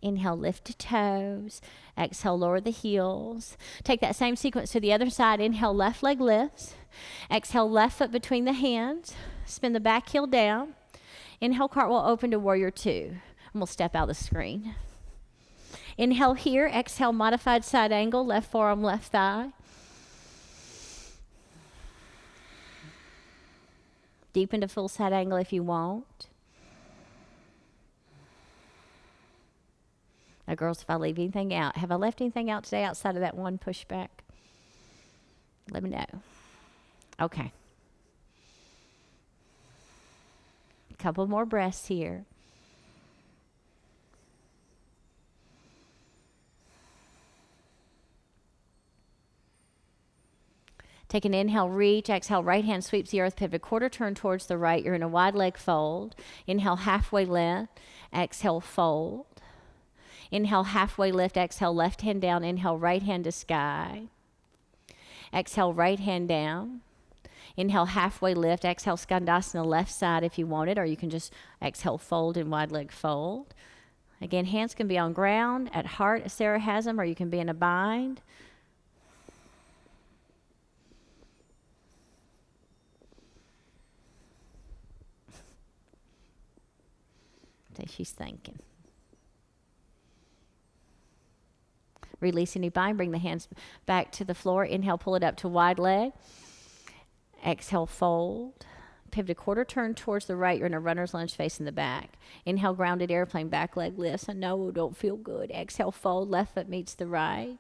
Inhale, lift the toes. Exhale, lower the heels. Take that same sequence to the other side. Inhale, left leg lifts. Exhale, left foot between the hands. Spin the back heel down. Inhale, cartwheel open to warrior two. And we'll step out the screen. Inhale here. Exhale, modified side angle. Left forearm, left thigh. Deep into full side angle if you want. Now, girls, if I leave anything out, have I left anything out today outside of that one pushback? Let me know. Okay. A couple more breaths here. Take an inhale, reach. Exhale, right hand sweeps the earth, pivot, quarter turn towards the right. You're in a wide leg fold. Inhale, halfway lift. Exhale, fold. Inhale, halfway lift. Exhale, left hand down. Inhale, right hand to sky. Exhale, right hand down. Inhale, halfway lift. Exhale, Skandasana left side if you want it, or you can just exhale, fold and wide leg fold. Again, hands can be on ground, at heart, as Sarah has them, or you can be in a bind. She's thinking. Release any bind. Bring the hands back to the floor. Inhale, pull it up to wide leg. Exhale, fold. Pivot a quarter turn towards the right. You're in a runner's lunge facing the back. Inhale, grounded airplane, back leg lifts. I know it don't feel good. Exhale, fold. Left foot meets the right.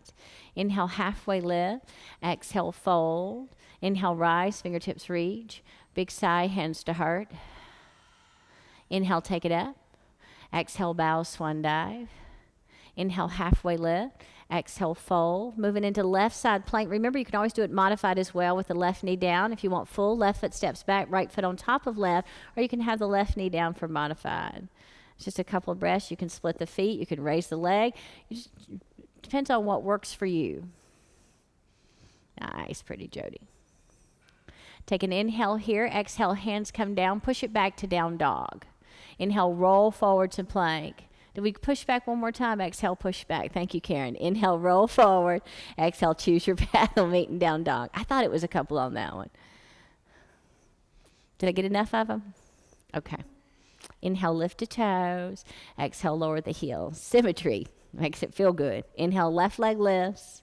Inhale, halfway lift. Exhale, fold. Inhale, rise. Fingertips reach. Big sigh, hands to heart. Inhale, take it up. Exhale, bow, swan dive. Inhale, halfway lift. Exhale, fold. Moving into left side plank. Remember, you can always do it modified as well with the left knee down. If you want full, left foot steps back, right foot on top of left, or you can have the left knee down for modified. It's just a couple of breaths. You can split the feet. You can raise the leg. Depends on what works for you. Nice, pretty Jody. Take an inhale here. Exhale, hands come down. Push it back to down dog. Inhale, roll forward to plank. Did we push back one more time? Exhale, push back. Thank you, Karen. Inhale, roll forward. Exhale, choose your path. Meeting down dog. I thought it was a couple on that one. Did I get enough of them? Okay. Inhale, lift the toes. Exhale, lower the heels. Symmetry. Makes it feel good. Inhale, left leg lifts.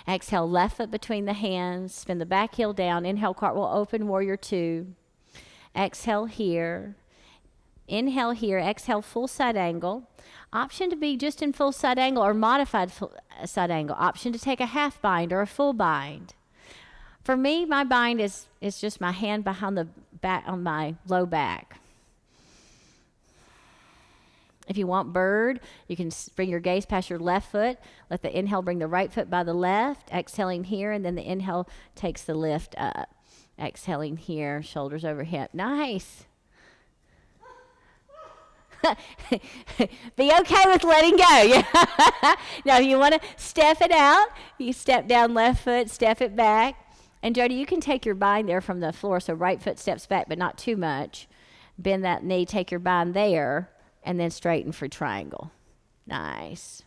Exhale, left foot between the hands. Spin the back heel down. Inhale, cartwheel open, warrior two. Exhale here. Inhale here, exhale, full side angle. Option to be just in full side angle or modified side angle. Option to take a half bind or a full bind. For me, my bind is just my hand behind the back on my low back. If you want bird, you can bring your gaze past your left foot. Let the inhale bring the right foot by the left. Exhaling here, and then the inhale takes the lift up. Exhaling here, shoulders over hip. Nice. Be okay with letting go. Now, if you want to step it out, you step down left foot, step it back. And Jody, you can take your bind there from the floor, so right foot steps back, but not too much. Bend that knee, take your bind there, and then straighten for triangle. Nice.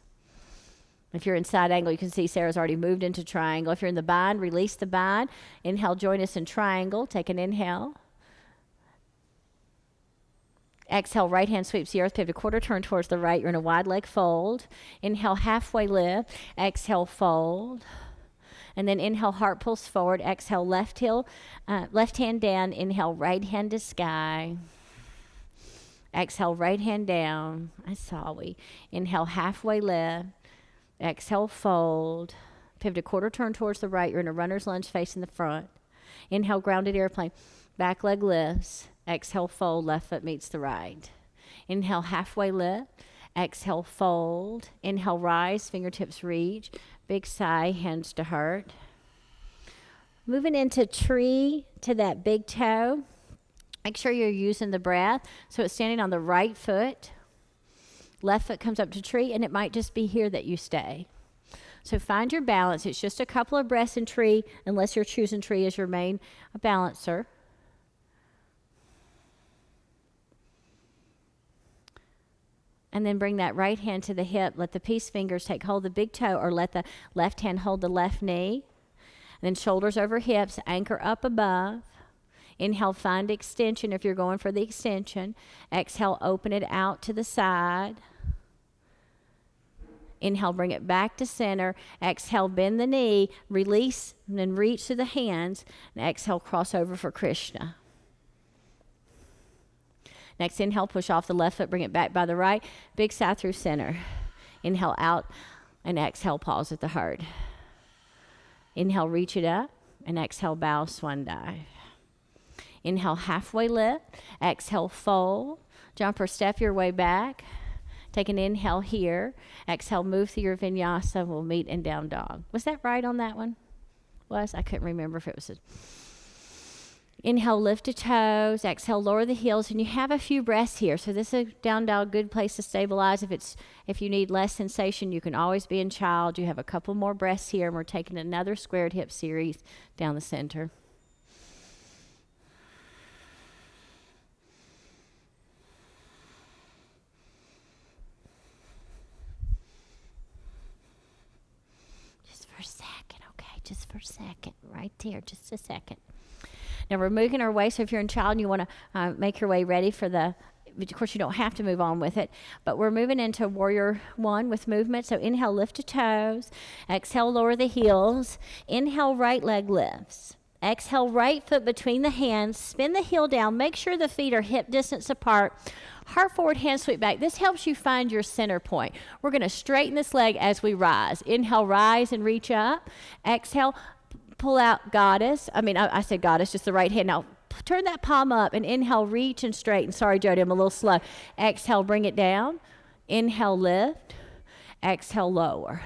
If you're in side angle, you can see Sarah's already moved into triangle. If you're in the bind, release the bind. Inhale, join us in triangle. Take an inhale. Exhale, right hand sweeps the earth, pivot a quarter turn towards the right. You're in a wide leg fold. Inhale, halfway lift. Exhale, fold. And then inhale, heart pulls forward. Exhale, left hand down. Inhale, right hand to sky. Exhale, right hand down. Inhale, halfway lift. Exhale, fold. Pivot a quarter turn towards the right. You're in a runner's lunge facing the front. Inhale, grounded airplane. Back leg lifts. Exhale, fold. Left foot meets the right. Inhale, halfway lift. Exhale, fold. Inhale, rise. Fingertips reach. Big sigh, hands to heart. Moving into tree to that big toe. Make sure you're using the breath. So it's standing on the right foot. Left foot comes up to tree, and it might just be here that you stay. So find your balance. It's just a couple of breaths in tree, unless you're choosing tree as your main balancer. And then bring that right hand to the hip. Let the peace fingers take hold of the big toe, or let the left hand hold the left knee. And then shoulders over hips, anchor up above. Inhale, find extension if you're going for the extension. Exhale, open it out to the side. Inhale, bring it back to center. Exhale, bend the knee, release, and then reach to the hands. And exhale, cross over for Krishna. Next inhale, push off the left foot, bring it back by the right. Big sigh through center. Inhale out, and exhale, pause at the heart. Inhale, reach it up, and exhale, bow, swan dive. Inhale, halfway lift. Exhale, fold. Jump or step your way back. Take an inhale here. Exhale, move through your vinyasa. We'll meet in down dog. Was that right on that one? I couldn't remember if it was. Inhale, lift the toes. Exhale, lower the heels. And you have a few breaths here. So this is a down dog, good place to stabilize. If you need less sensation, you can always be in child. You have a couple more breaths here. And we're taking another squared hip series down the center. Just for a second, right there, just a second. Now we're moving our way, so if you're in child and you want to make your way ready for of course you don't have to move on with it, but we're moving into warrior one with movement. So inhale, lift the toes. Exhale, lower the heels. Inhale, right leg lifts. Exhale, right foot between the hands. Spin the heel down. Make sure the feet are hip distance apart. Heart forward, hand sweep back. This helps you find your center point. We're going to straighten this leg as we rise. Inhale, rise and reach up. Exhale, pull out goddess. I said goddess, just the right hand. Now, turn that palm up and inhale, reach and straighten. Sorry, Jody, I'm a little slow. Exhale, bring it down. Inhale, lift. Exhale, lower.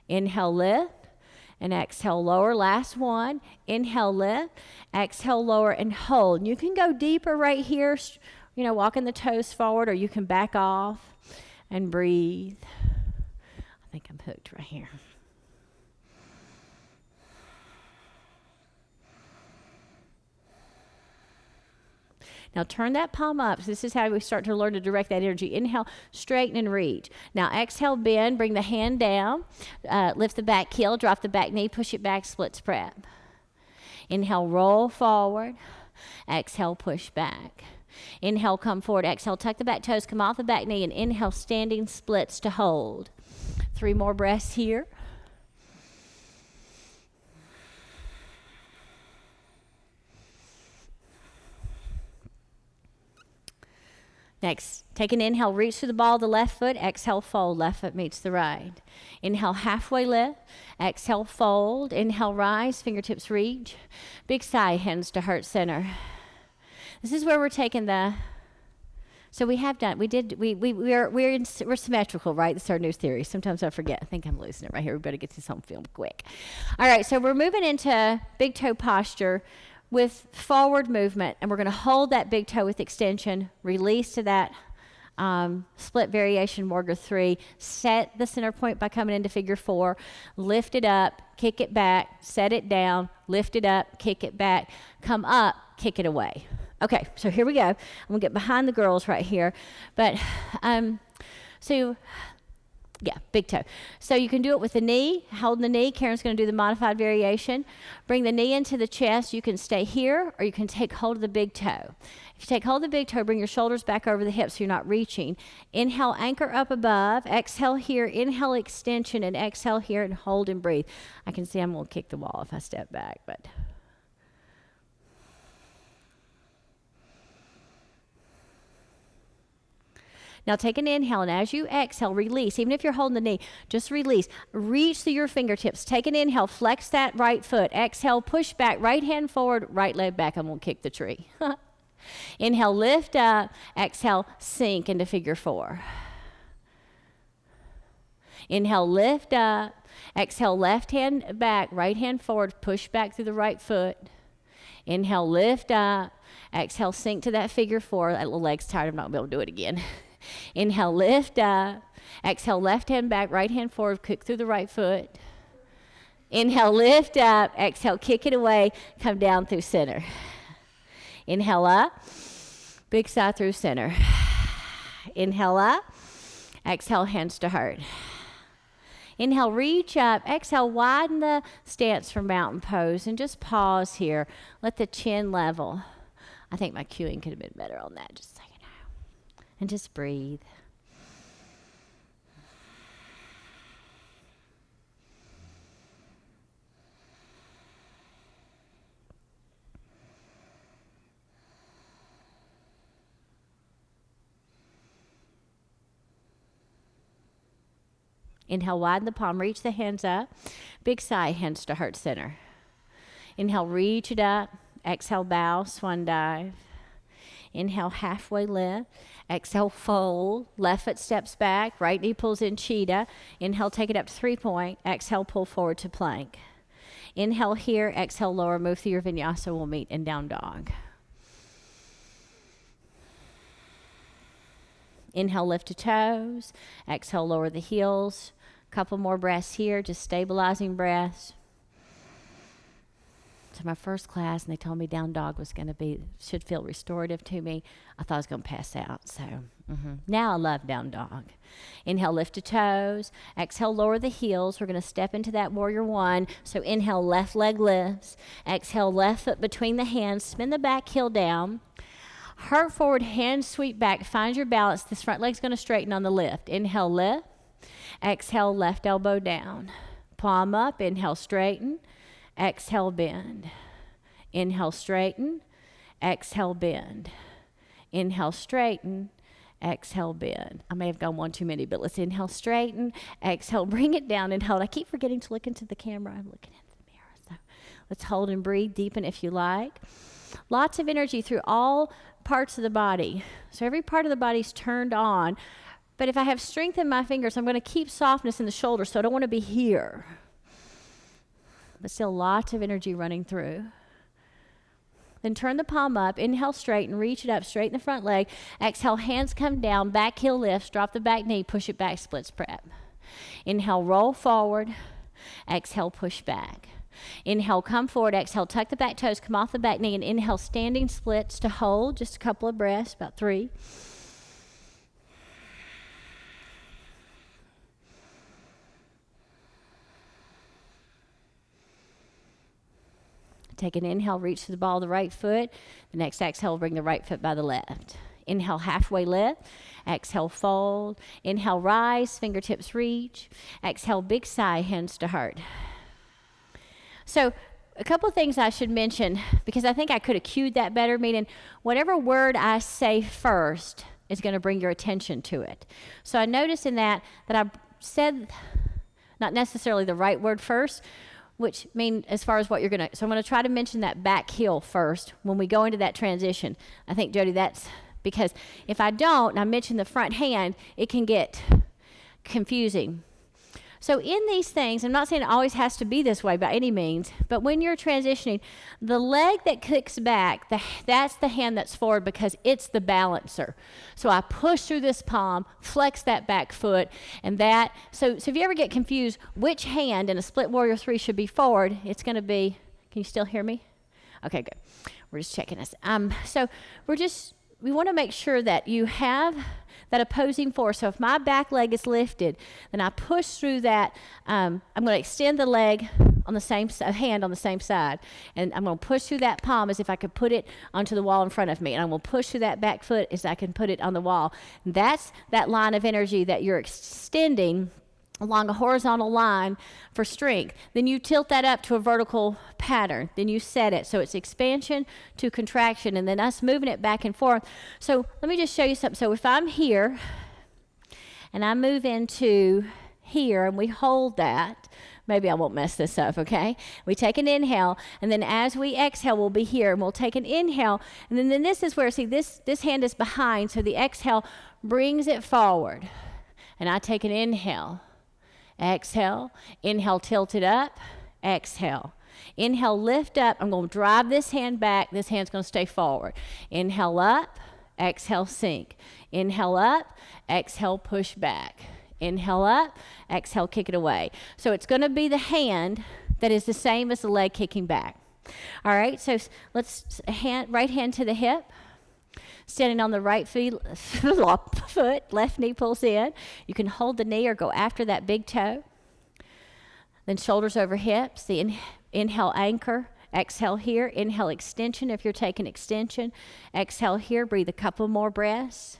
Inhale, lift. And exhale, lower. Last one. Inhale, lift. Exhale, lower, and hold. You can go deeper right here, walking the toes forward, or you can back off and breathe. I think I'm hooked right here. Now turn that palm up. So this is how we start to learn to direct that energy. Inhale, straighten and reach. Now exhale, bend, bring the hand down, lift the back heel, drop the back knee, push it back, split spread. Inhale, roll forward. Exhale, push back. Inhale, come forward. Exhale, tuck the back toes, come off the back knee, and inhale, standing splits to hold. 3 more breaths here. Next, take an inhale, reach to the ball of the left foot. Exhale, fold. Left foot meets the right. Inhale, halfway lift. Exhale, fold. Inhale, rise. Fingertips reach. Big sigh, hands to heart center. This is where we're taking so we're symmetrical, right? This is our new theory. Sometimes I forget. I think I'm losing it right here. We better get this on film quick. All right, so we're moving into big toe posture with forward movement, and we're going to hold that big toe with extension, release to that split variation warrior 3, set the center point by coming into figure 4, lift it up, kick it back, set it down, lift it up, kick it back, come up, kick it away. Okay, so here we go. I'm going to get behind the girls right here. But so Yeah, big toe. So you can do it with the knee, holding the knee. Karen's going to do the modified variation. Bring the knee into the chest. You can stay here, or you can take hold of the big toe. If you take hold of the big toe, bring your shoulders back over the hips so you're not reaching. Inhale, anchor up above. Exhale here. Inhale, extension, and exhale here, and hold and breathe. I can see I'm going to kick the wall if I step back, but... Now take an inhale, and as you exhale, release. Even if you're holding the knee, just release. Reach through your fingertips. Take an inhale, flex that right foot. Exhale, push back, right hand forward, right leg back. I'm going to kick the tree. Inhale, lift up. Exhale, sink into figure 4. Inhale, lift up. Exhale, left hand back, right hand forward, push back through the right foot. Inhale, lift up. Exhale, sink to that figure 4. That little leg's tired. I'm not going to be able to do it again. Inhale, lift up. Exhale, left hand back, right hand forward, kick through the right foot. Inhale, lift up. Exhale, kick it away, come down through center. Inhale up, big sigh through center. Inhale up. Exhale, hands to heart. Inhale, reach up. Exhale, widen the stance for mountain pose, and just pause here. Let the chin level. I think my cueing could have been better on that, just so you know. And just breathe. Inhale, widen the palm, reach the hands up. Big sigh, hands to heart center. Inhale, reach it up. Exhale, bow, swan dive. Inhale, halfway lift. Exhale, fold. Left foot steps back. Right knee pulls in cheetah. Inhale, take it up to 3-point. Exhale, pull forward to plank. Inhale here. Exhale, lower. Move through your vinyasa. We'll meet in down dog. Inhale, lift to toes. Exhale, lower the heels. Couple more breaths here. Just stabilizing breaths. To my first class, and they told me down dog was going to should feel restorative to me. I thought I was going to pass out. So now I love down dog. Inhale, lift to toes. Exhale, lower the heels. We're going to step into that warrior 1. So inhale, left leg lifts. Exhale, left foot between the hands. Spin the back heel down. Heart forward, hands sweep back. Find your balance. This front leg's going to straighten on the lift. Inhale, lift. Exhale, left elbow down. Palm up. Inhale, straighten. Exhale, bend. Inhale, straighten. Exhale, bend. Inhale, straighten. Exhale, bend. I may have gone one too many, but let's inhale, straighten. Exhale, bring it down and hold. I keep forgetting to look into the camera. I'm looking into the mirror. So let's hold and breathe. Deepen if you like. Lots of energy through all parts of the body. So every part of the body's turned on. But if I have strength in my fingers, I'm going to keep softness in the shoulders, so I don't want to be here. But still lots of energy running through. Then turn the palm up. Inhale, straighten. Reach it up. Straighten the front leg. Exhale, hands come down. Back heel lifts. Drop the back knee. Push it back. Splits prep. Inhale, roll forward. Exhale, push back. Inhale, come forward. Exhale, tuck the back toes. Come off the back knee. And inhale, standing splits to hold. Just a couple of breaths, about 3. Take an inhale, reach to the ball of the right foot. The next exhale, bring the right foot by the left. Inhale, halfway lift. Exhale, fold. Inhale, rise, fingertips reach. Exhale, big sigh, hands to heart. So a couple of things I should mention, because I think I could have cued that better, meaning whatever word I say first is going to bring your attention to it. So I noticed in that I said not necessarily the right word first, which mean as far as what you're going to, so I'm going to try to mention that back heel first when we go into that transition. I think, Jody, that's because if I don't, and I mention the front hand, it can get confusing. So in these things, I'm not saying it always has to be this way by any means, but when you're transitioning, the leg that kicks back, that's the hand that's forward because it's the balancer. So I push through this palm, flex that back foot, and that. So if you ever get confused which hand in a split warrior 3 should be forward, it's going to be, can you still hear me? Okay, good. We're just checking this. So we want to make sure that you have that opposing force. So if my back leg is lifted, then I push through that. I'm going to extend the leg on the same hand on the same side, and I'm going to push through that palm as if I could put it onto the wall in front of me, and I'm going to push through that back foot as I can put it on the wall. And that's that line of energy that you're extending along a horizontal line for strength. Then you tilt that up to a vertical pattern. Then you set it. So it's expansion to contraction, and then us moving it back and forth. So let me just show you something. So if I'm here and I move into here and we hold that, maybe I won't mess this up, okay? We take an inhale, and then as we exhale, we'll be here, and we'll take an inhale, and then this is where, see, this hand is behind, so the exhale brings it forward. And I take an inhale. Exhale, inhale, tilt it up, exhale. Inhale, lift up. I'm going to drive this hand back. This hand's going to stay forward. Inhale up, exhale, sink. Inhale up, exhale, push back. Inhale up, exhale, kick it away. So it's going to be the hand that is the same as the leg kicking back. All right, so let's right hand to the hip. Standing on the right foot, left knee pulls in. You can hold the knee or go after that big toe. Then shoulders over hips. The inhale, anchor. Exhale here. Inhale, extension if you're taking extension. Exhale here. Breathe a couple more breaths.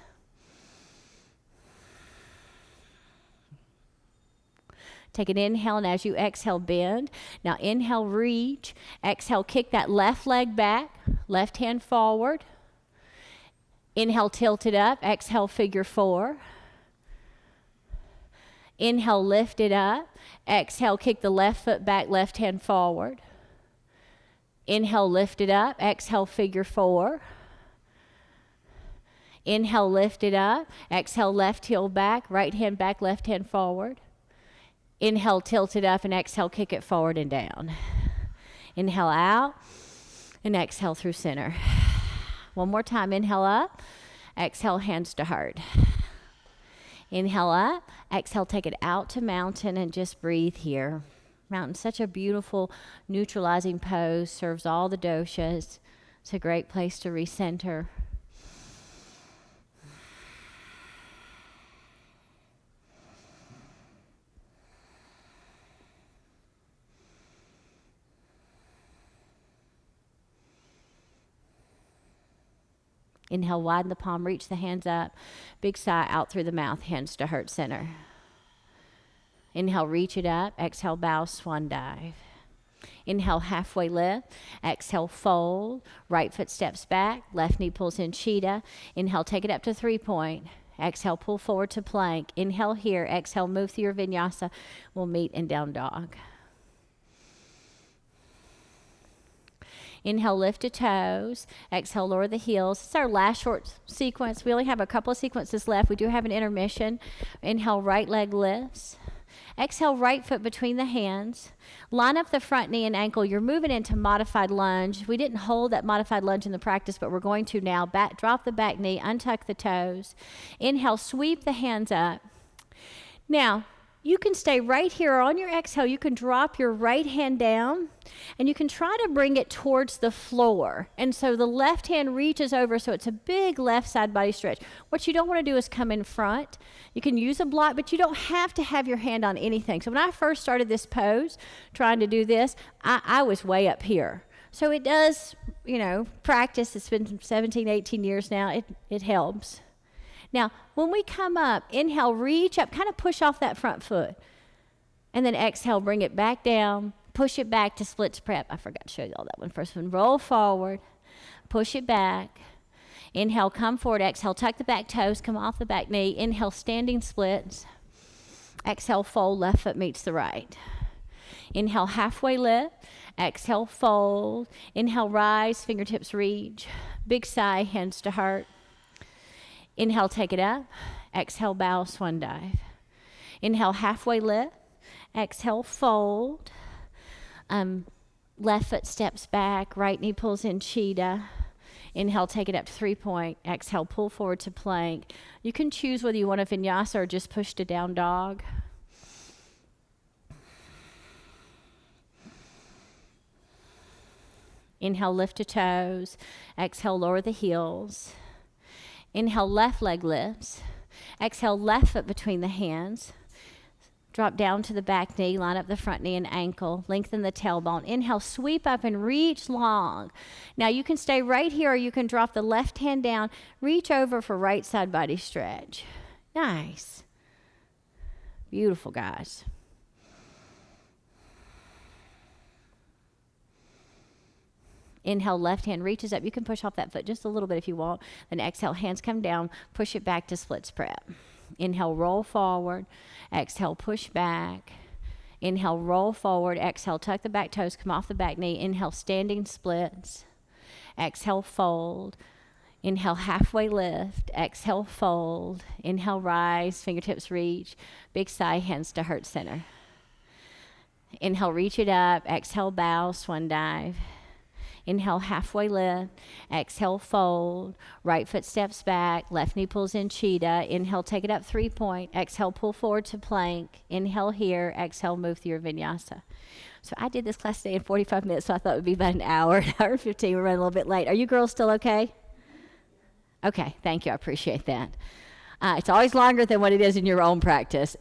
Take an inhale, and as you exhale, bend. Now inhale, reach. Exhale, kick that left leg back. Left hand forward. Inhale, tilt it up. Exhale, figure four. Inhale, lift it up. Exhale, kick the left foot back, left hand forward. Inhale, lift it up. Exhale, figure four. Inhale, lift it up. Exhale, left heel back, right hand back, left hand forward. Inhale, tilt it up, and exhale, kick it forward and down. Inhale out, and exhale through center. One more time. Inhale up. Exhale, hands to heart. Inhale up. Exhale, take it out to mountain and just breathe here. Mountain's such a beautiful neutralizing pose. Serves all the doshas. It's a great place to recenter. Inhale, widen the palm, reach the hands up. Big sigh out through the mouth, hands to heart center. Inhale, reach it up. Exhale, bow, swan dive. Inhale, halfway lift. Exhale, fold. Right foot steps back. Left knee pulls in cheetah. Inhale, take it up to 3-point. Exhale, pull forward to plank. Inhale here. Exhale, move through your vinyasa. We'll meet in down dog. Inhale, lift to toes. Exhale, lower the heels. It's our last short sequence. We only have a couple of sequences left. We do have an intermission. Inhale, right leg lifts. Exhale, right foot between the hands. Line up the front knee and ankle. You're moving into modified lunge. We didn't hold that modified lunge in the practice, but we're going to now. Drop the back knee, untuck the toes. Inhale, sweep the hands up. Now, you can stay right here, or on your exhale, you can drop your right hand down, and you can try to bring it towards the floor. And so the left hand reaches over, so it's a big left side body stretch. What you don't want to do is come in front. You can use a block, but you don't have to have your hand on anything. So when I first started this pose, trying to do this, I was way up here. So it does, practice. It's been 17, 18 years now. It helps. Now, when we come up, inhale, reach up, kind of push off that front foot. And then exhale, bring it back down, push it back to splits prep. I forgot to show you all that one. First one, roll forward, push it back. Inhale, come forward. Exhale, tuck the back toes, come off the back knee. Inhale, standing splits. Exhale, fold, left foot meets the right. Inhale, halfway lift. Exhale, fold. Inhale, rise, fingertips reach. Big sigh, hands to heart. Inhale, take it up. Exhale, bow, swan dive. Inhale, halfway lift. Exhale, fold. Left foot steps back. Right knee pulls in cheetah. Inhale, take it up to 3-point. Exhale, pull forward to plank. You can choose whether you want a vinyasa or just push to down dog. Inhale, lift to toes. Exhale, lower the heels. Inhale, left leg lifts. Exhale, left foot between the hands. Drop down to the back knee, line up the front knee and ankle, lengthen the tailbone. Inhale, sweep up and reach long. Now you can stay right here or you can drop the left hand down, reach over for right side body stretch. Nice. Beautiful, guys. Inhale, left hand reaches up. You can push off that foot just a little bit if you want. Then exhale, hands come down, push it back to split spread. Inhale, roll forward. Exhale, push back. Inhale, roll forward. Exhale, tuck the back toes, come off the back knee. Inhale, standing splits. Exhale, fold. Inhale, halfway lift. Exhale, fold. Inhale, rise, fingertips reach. Big sigh, hands to heart center. Inhale, reach it up. Exhale, bow, swan dive. Inhale, halfway lift. Exhale, fold. Right foot steps back. Left knee pulls in cheetah. Inhale, take it up 3-point. Exhale, pull forward to plank. Inhale here. Exhale, move through your vinyasa. So I did this class today in 45 minutes, so I thought it would be about an hour and 15. We're running a little bit late. Are you girls still okay? Okay, thank you. I appreciate that. It's always longer than what it is in your own practice.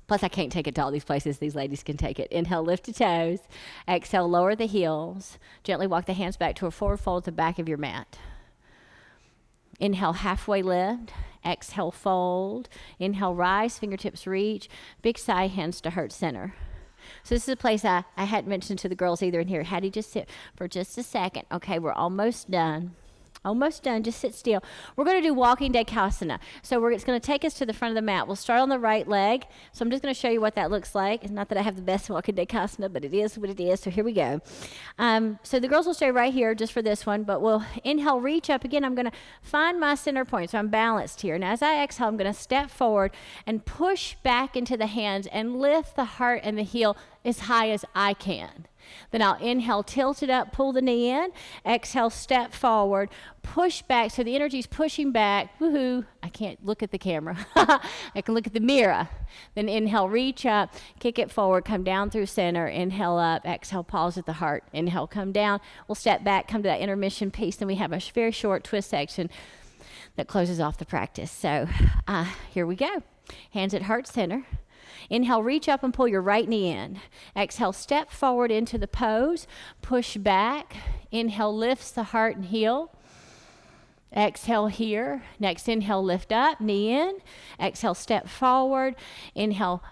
Plus, I can't take it to all these places. These ladies can take it. Inhale, lift the toes. Exhale, lower the heels. Gently walk the hands back to a forward fold at the back of your mat. Inhale, halfway lift. Exhale, fold. Inhale, rise, fingertips reach. Big sigh, hands to heart center. So this is a place I hadn't mentioned to the girls either in here. Hattie, just sit for just a second. Okay, we're almost done. Almost done. Just sit still. We're going to do walking Dekasana. So it's going to take us to the front of the mat. We'll start on the right leg. So I'm just going to show you what that looks like. It's not that I have the best walking Dekasana, but it is what it is. So here we go. So the girls will stay right here just for this one, but we'll inhale, reach up. Again, I'm going to find my center point. So I'm balanced here. And as I exhale, I'm going to step forward and push back into the hands and lift the heart and the heel as high as I can. Then I'll inhale, tilt it up, pull the knee in. Exhale, step forward, push back. So the energy's pushing back. Woohoo. I can't look at the camera. I can look at the mirror. Then inhale, reach up, kick it forward, come down through center. Inhale up, exhale, pause at the heart. Inhale, come down. We'll step back, come to that intermission piece. Then we have a very short twist section that closes off the practice. So here we go. Hands at heart center. Inhale, reach up and pull your right knee in. Exhale, step forward into the pose. Push back. Inhale, lifts the heart and heel. Exhale here. Next inhale, lift up, knee in. Exhale, step forward. Inhale,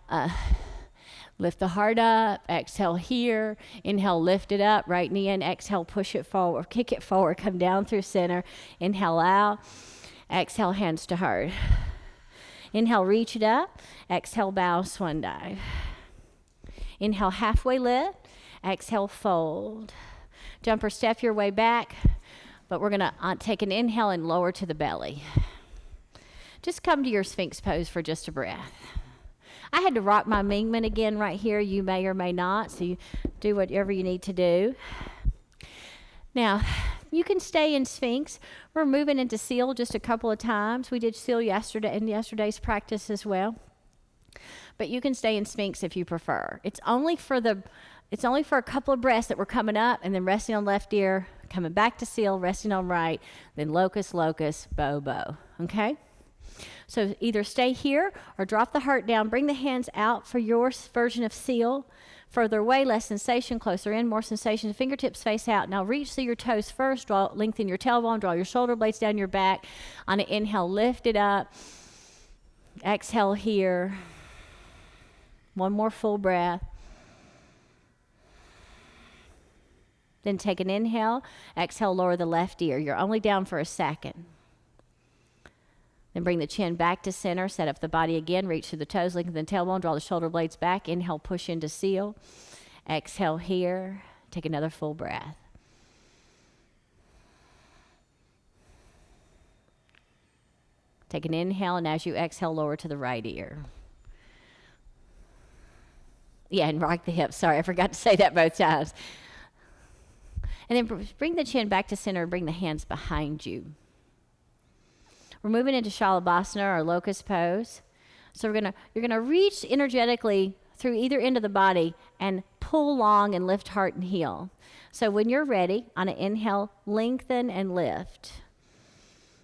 lift the heart up. Exhale here. Inhale, lift it up, right knee in. Exhale, push it forward, kick it forward, come down through center. Inhale out. Exhale, hands to heart. Inhale, reach it up. Exhale, bow, swan dive. Inhale, halfway lift. Exhale, fold. Jump or step your way back, but we're going to take an inhale and lower to the belly. Just come to your Sphinx pose for just a breath. I had to rock my Mingman again right here. You may or may not, so you do whatever you need to do. Now, you can stay in Sphinx. We're moving into Seal just a couple of times. We did Seal yesterday in yesterday's practice as well. But you can stay in Sphinx if you prefer. It's only for a couple of breaths that we're coming up and then resting on left ear, coming back to Seal, resting on right, then locust, locust, bow, bow. Okay? So either stay here or drop the heart down. Bring the hands out for your version of Seal. Further away, less sensation. Closer in, more sensation. Fingertips face out. Now reach through your toes first. Lengthen your tailbone. Draw your shoulder blades down your back. On an inhale, lift it up. Exhale here. One more full breath. Then take an inhale. Exhale, lower the left ear. You're only down for a second. Then bring the chin back to center. Set up the body again. Reach through the toes. Lengthen the tailbone. Draw the shoulder blades back. Inhale, push into Seal. Exhale here. Take another full breath. Take an inhale, and as you exhale, lower to the right ear. Yeah, and rock the hips. Sorry, I forgot to say that both times. And then bring the chin back to center and bring the hands behind you. We're moving into Shalabhasana or locust pose. So you're gonna reach energetically through either end of the body and pull long and lift heart and heel. So when you're ready, on an inhale, lengthen and lift.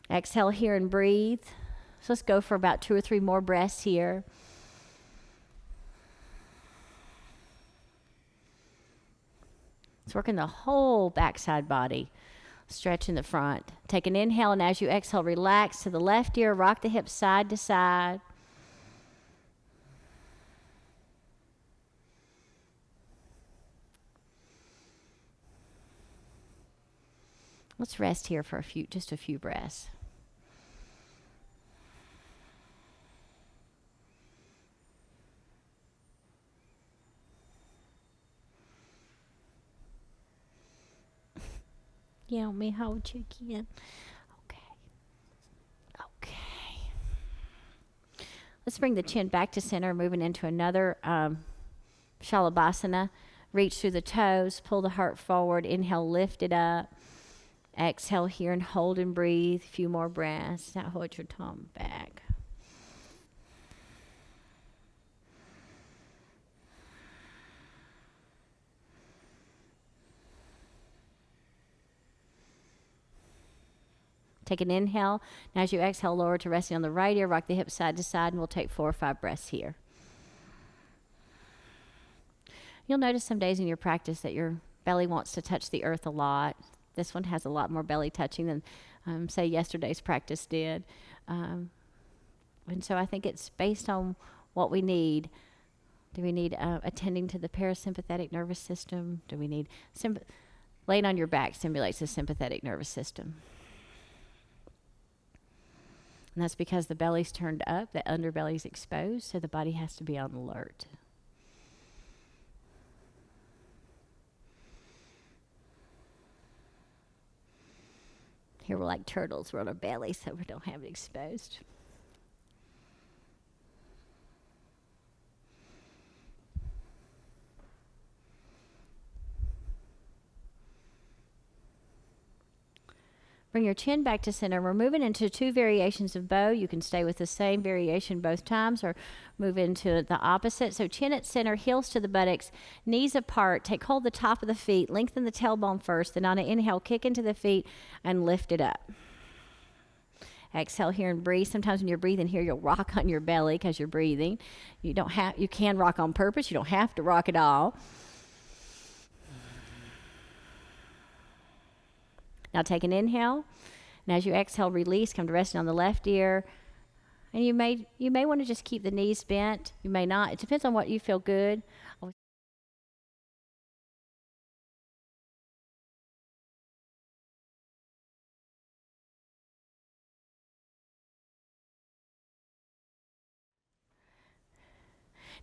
Exhale here and breathe. So let's go for about 2 or 3 more breaths here. It's working the whole backside body. Stretch in the front. Take an inhale, and as you exhale, relax to the left ear. Rock the hips side to side. Let's rest here for just a few breaths. Yeah, let me hold you again. Okay. Let's bring the chin back to center, moving into another Shalabhasana. Reach through the toes, pull the heart forward. Inhale, lift it up. Exhale here and hold and breathe. A few more breaths. Now hold your tongue back. Take an inhale. Now as you exhale, lower to resting on the right ear. Rock the hips side to side, and we'll take 4 or 5 breaths here. You'll notice some days in your practice that your belly wants to touch the earth a lot. This one has a lot more belly touching than, say, yesterday's practice did. And so I think it's based on what we need. Do we need attending to the parasympathetic nervous system? Do we need laying on your back stimulates the sympathetic nervous system. And that's because the belly's turned up, the underbelly's exposed, so the body has to be on alert. Here we're like turtles, we're on our belly, so we don't have it exposed. Bring your chin back to center. We're moving into 2 variations of bow. You can stay with the same variation both times or move into the opposite. So chin at center, heels to the buttocks, knees apart. Take hold of the top of the feet. Lengthen the tailbone first. Then on an inhale, kick into the feet and lift it up. Exhale here and breathe. Sometimes when you're breathing here, you'll rock on your belly because you're breathing. You can rock on purpose. You don't have to rock at all. Now take an inhale, and as you exhale, release, come to resting on the left ear. And you may want to just keep the knees bent. You may not. It depends on what you feel good.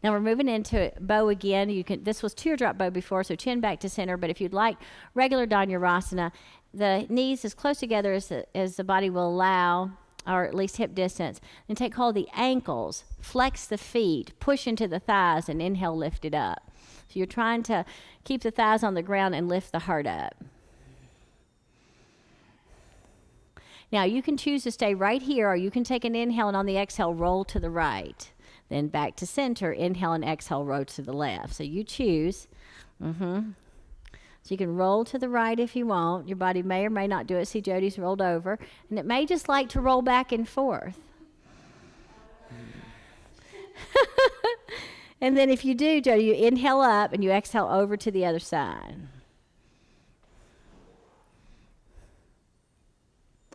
Now we're moving into bow again. This was teardrop bow before, so chin back to center. But if you'd like regular Dhanurasana, the knees as close together as the body will allow, or at least hip distance. Then take hold of the ankles, flex the feet, push into the thighs, and inhale, lift it up. So you're trying to keep the thighs on the ground and lift the heart up. Now you can choose to stay right here, or you can take an inhale and on the exhale, roll to the right. Then back to center, inhale and exhale, roll to the left. So you choose. So you can roll to the right if you want. Your body may or may not do it. See, Jody's rolled over. And it may just like to roll back and forth. And then if you do, Jody, you inhale up and you exhale over to the other side.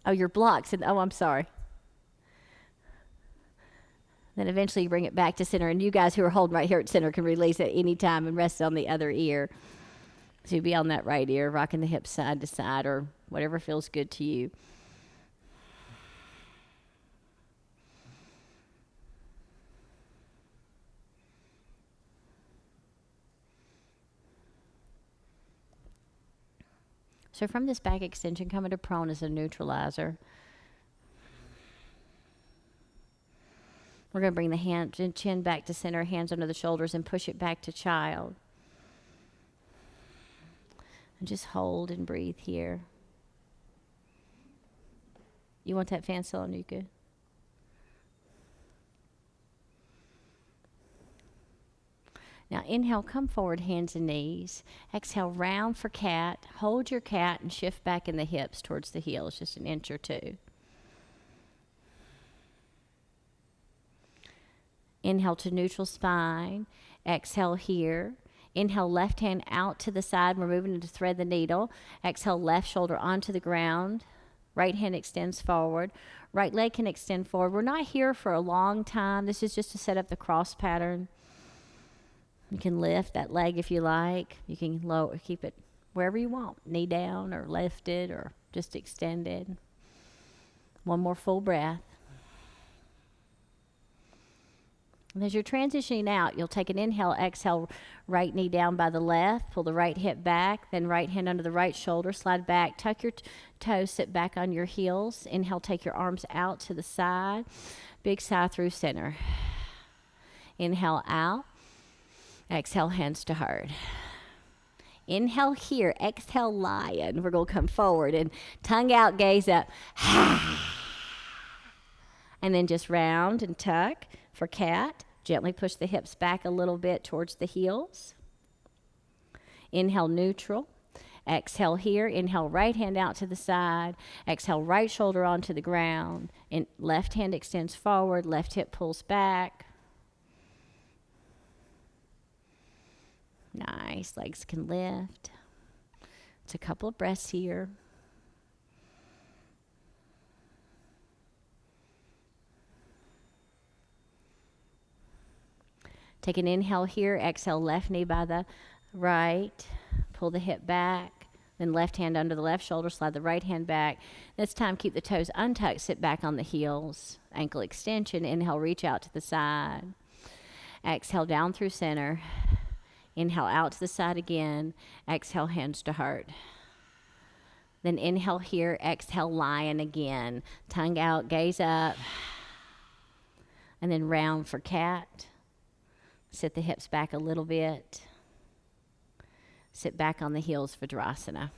Oh, your blocks. I'm sorry. Then eventually you bring it back to center. And you guys who are holding right here at center can release at any time and rest on the other ear. So you be on that right ear, rocking the hips side to side or whatever feels good to you. So from this back extension, coming to prone as a neutralizer. We're going to bring the hand and chin back to center, hands under the shoulders, and push it back to child. And just hold and breathe here. You want that fan still on? You good? Now inhale, come forward, hands and knees. Exhale, round for cat. Hold your cat and shift back in the hips towards the heels, just an inch or two. Inhale to neutral spine. Exhale here. Inhale, left hand out to the side. We're moving to thread the needle. Exhale, left shoulder onto the ground. Right hand extends forward. Right leg can extend forward. We're not here for a long time. This is just to set up the cross pattern. You can lift that leg if you like. You can lower, keep it wherever you want. Knee down or lifted or just extended. One more full breath. And as you're transitioning out, you'll take an inhale, exhale, right knee down by the left, pull the right hip back, then right hand under the right shoulder, slide back, tuck your toes, sit back on your heels. Inhale, take your arms out to the side, big sigh through center. Inhale out, exhale, hands to heart. Inhale here, exhale, lion. We're going to come forward and tongue out, gaze up. And then just round and tuck. For cat, gently push the hips back a little bit towards the heels. Inhale, neutral. Exhale here. Inhale, right hand out to the side. Exhale, right shoulder onto the ground. Left hand extends forward. Left hip pulls back. Nice. Legs can lift. It's a couple of breaths here. Take an inhale here. Exhale, left knee by the right. Pull the hip back. Then left hand under the left shoulder. Slide the right hand back. This time, keep the toes untucked. Sit back on the heels. Ankle extension. Inhale, reach out to the side. Exhale, down through center. Inhale, out to the side again. Exhale, hands to heart. Then inhale here. Exhale, lion again. Tongue out, gaze up. And then round for cat. Sit the hips back a little bit. Sit back on the heels for Virasana.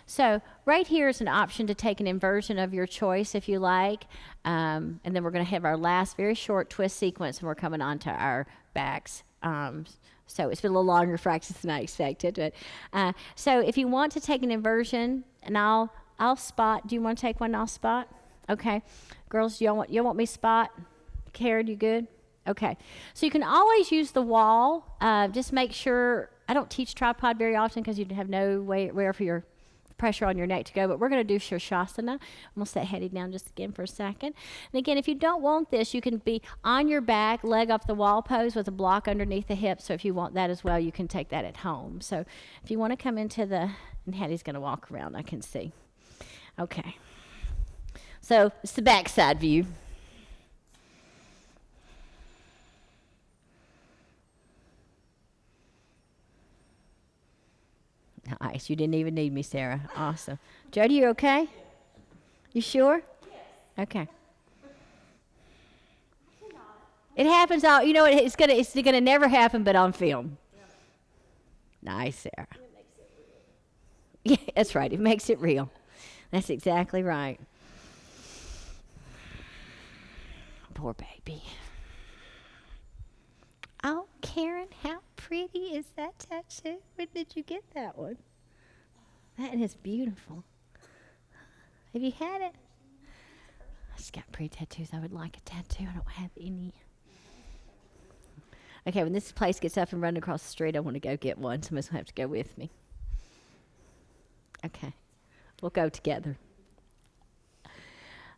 So right here is an option to take an inversion of your choice if you like. And then we're going to have our last very short twist sequence, and we're coming on to our backs. So it's been a little longer practice than I expected. But so if you want to take an inversion, and I'll spot. Do you want to take one? I'll spot. Okay, girls, you want me spot? Karen, you good? Okay, so you can always use the wall. Just make sure, I don't teach tripod very often because you have no where for your pressure on your neck to go, but we're going to do Shirshasana. I'm going to set Hetty down just again for a second. And again, if you don't want this, you can be on your back, leg up the wall pose with a block underneath the hip. So if you want that as well, you can take that at home. So if you want to come into and Hetty's going to walk around, I can see. Okay, so it's the backside view. Nice. You didn't even need me, Sarah. Awesome. Jody, you okay? You sure? Yes. Okay. It happens all. You know, it's gonna never happen, but on film. Yeah. Nice, Sarah. It makes it real. Yeah, that's right. It makes it real. That's exactly right. Poor baby. Oh, Karen, how pretty is that tattoo? Where did you get that one? That is beautiful. Have you had it? I just got pretty tattoos. I would like a tattoo. I don't have any. Okay, when this place gets up and running across the street, I want to go get one. Somebody's going to have to go with me. Okay, we'll go together.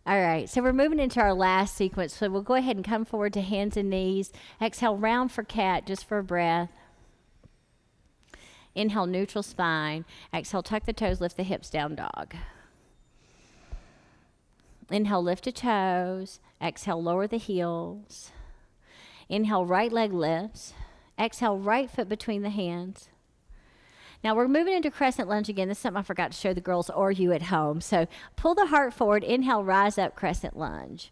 All right, so we're moving into our last sequence. So we'll go ahead and come forward to hands and knees. Exhale, round for cat, just for a breath. Inhale, neutral spine. Exhale, tuck the toes, lift the hips, down dog. Inhale, lift the toes. Exhale, lower the heels. Inhale, right leg lifts. Exhale, right foot between the hands. Now we're moving into crescent lunge again. This is something I forgot to show the girls or you at home. So pull the heart forward. Inhale, rise up, crescent lunge.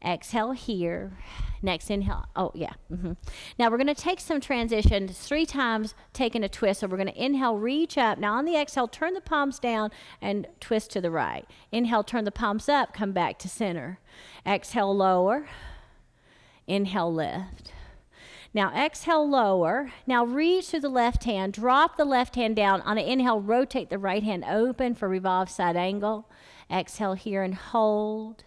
Exhale here. Next inhale. Oh, yeah. Now we're going to take some transitions 3 times, taking a twist. So we're going to inhale, reach up. Now on the exhale, turn the palms down and twist to the right. Inhale, turn the palms up, come back to center. Exhale, lower. Inhale, lift. Now exhale, lower. Now reach through the left hand. Drop the left hand down. On an inhale, rotate the right hand open for revolve side angle. Exhale here and hold.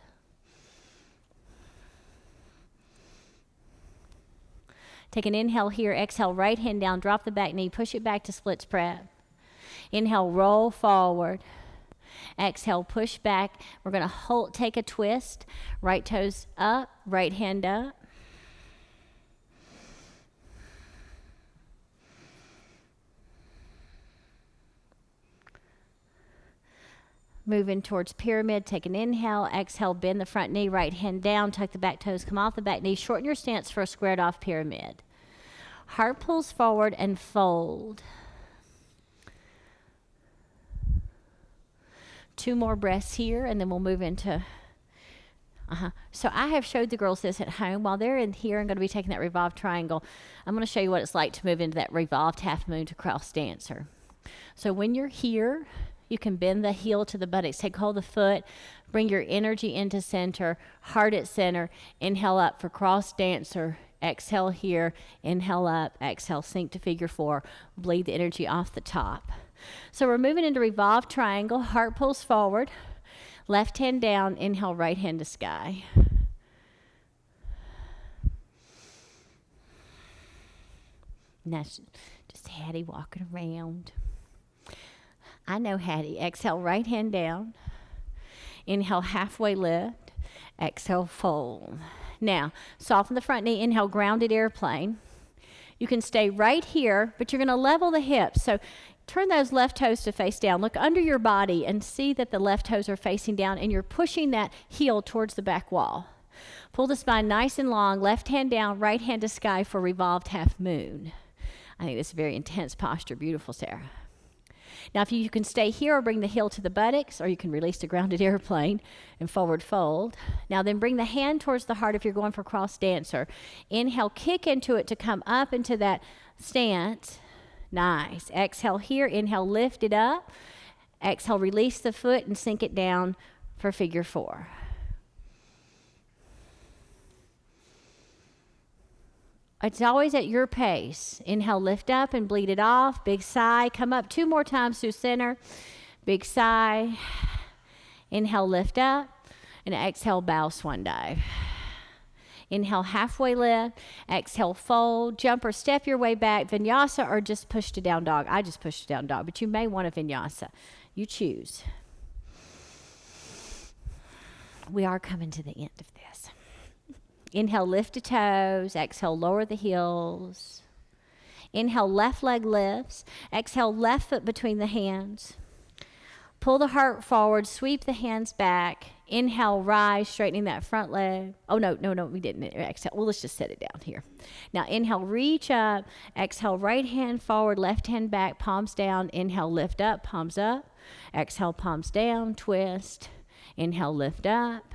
Take an inhale here. Exhale, right hand down. Drop the back knee. Push it back to splits prep. Inhale, roll forward. Exhale, push back. We're going to take a twist. Right toes up, right hand up. Moving towards pyramid, take an inhale. Exhale, bend the front knee, right hand down. Tuck the back toes, come off the back knee. Shorten your stance for a squared off pyramid. Heart pulls forward and fold. 2 more breaths here, and then we'll move into... So I have showed the girls this at home. While they're in here, I'm going to be taking that revolved triangle. I'm going to show you what it's like to move into that revolved half moon to cross dancer. So when you're here, you can bend the heel to the buttocks. Take hold of the foot. Bring your energy into center. Heart at center. Inhale up for cross dancer. Exhale here. Inhale up. Exhale. Sink to figure 4. Bleed the energy off the top. So we're moving into revolved triangle. Heart pulls forward. Left hand down. Inhale. Right hand to sky. Now just Hattie walking around. I know Hattie. Exhale, right hand down. Inhale, halfway lift. Exhale, fold. Now, soften the front knee. Inhale, grounded airplane. You can stay right here, but you're going to level the hips. So turn those left toes to face down. Look under your body and see that the left toes are facing down, and you're pushing that heel towards the back wall. Pull the spine nice and long. Left hand down, right hand to sky for revolved half moon. I think this is a very intense posture. Beautiful, Sarah. Now, if you can stay here or bring the heel to the buttocks, or you can release the grounded airplane and forward fold. Now, then bring the hand towards the heart if you're going for cross dancer. Inhale, kick into it to come up into that stance. Nice. Exhale here. Inhale, lift it up. Exhale, release the foot and sink it down for figure 4. It's always at your pace. Inhale, lift up and bleed it off. Big sigh. Come up 2 more times through center. Big sigh. Inhale, lift up. And exhale, bow, swan dive. Inhale, halfway lift. Exhale, fold. Jump or step your way back. Vinyasa or just push to down dog. I just pushed to down dog, but you may want a vinyasa. You choose. We are coming to the end of this. Inhale, lift the toes. Exhale, lower the heels. Inhale, left leg lifts. Exhale, left foot between the hands. Pull the heart forward. Sweep the hands back. Inhale, rise, straightening that front leg. Oh, no, we didn't. Exhale. Well, let's just set it down here. Now, inhale, reach up. Exhale, right hand forward, left hand back, palms down. Inhale, lift up, palms up. Exhale, palms down, twist. Inhale, lift up.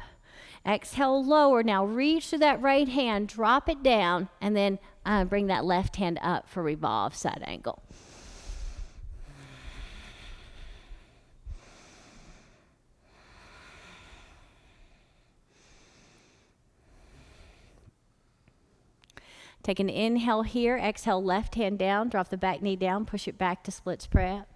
Exhale, lower. Now reach to that right hand, drop it down, and then bring that left hand up for revolve side angle. Take an inhale here. Exhale, left hand down. Drop the back knee down. Push it back to splits prep.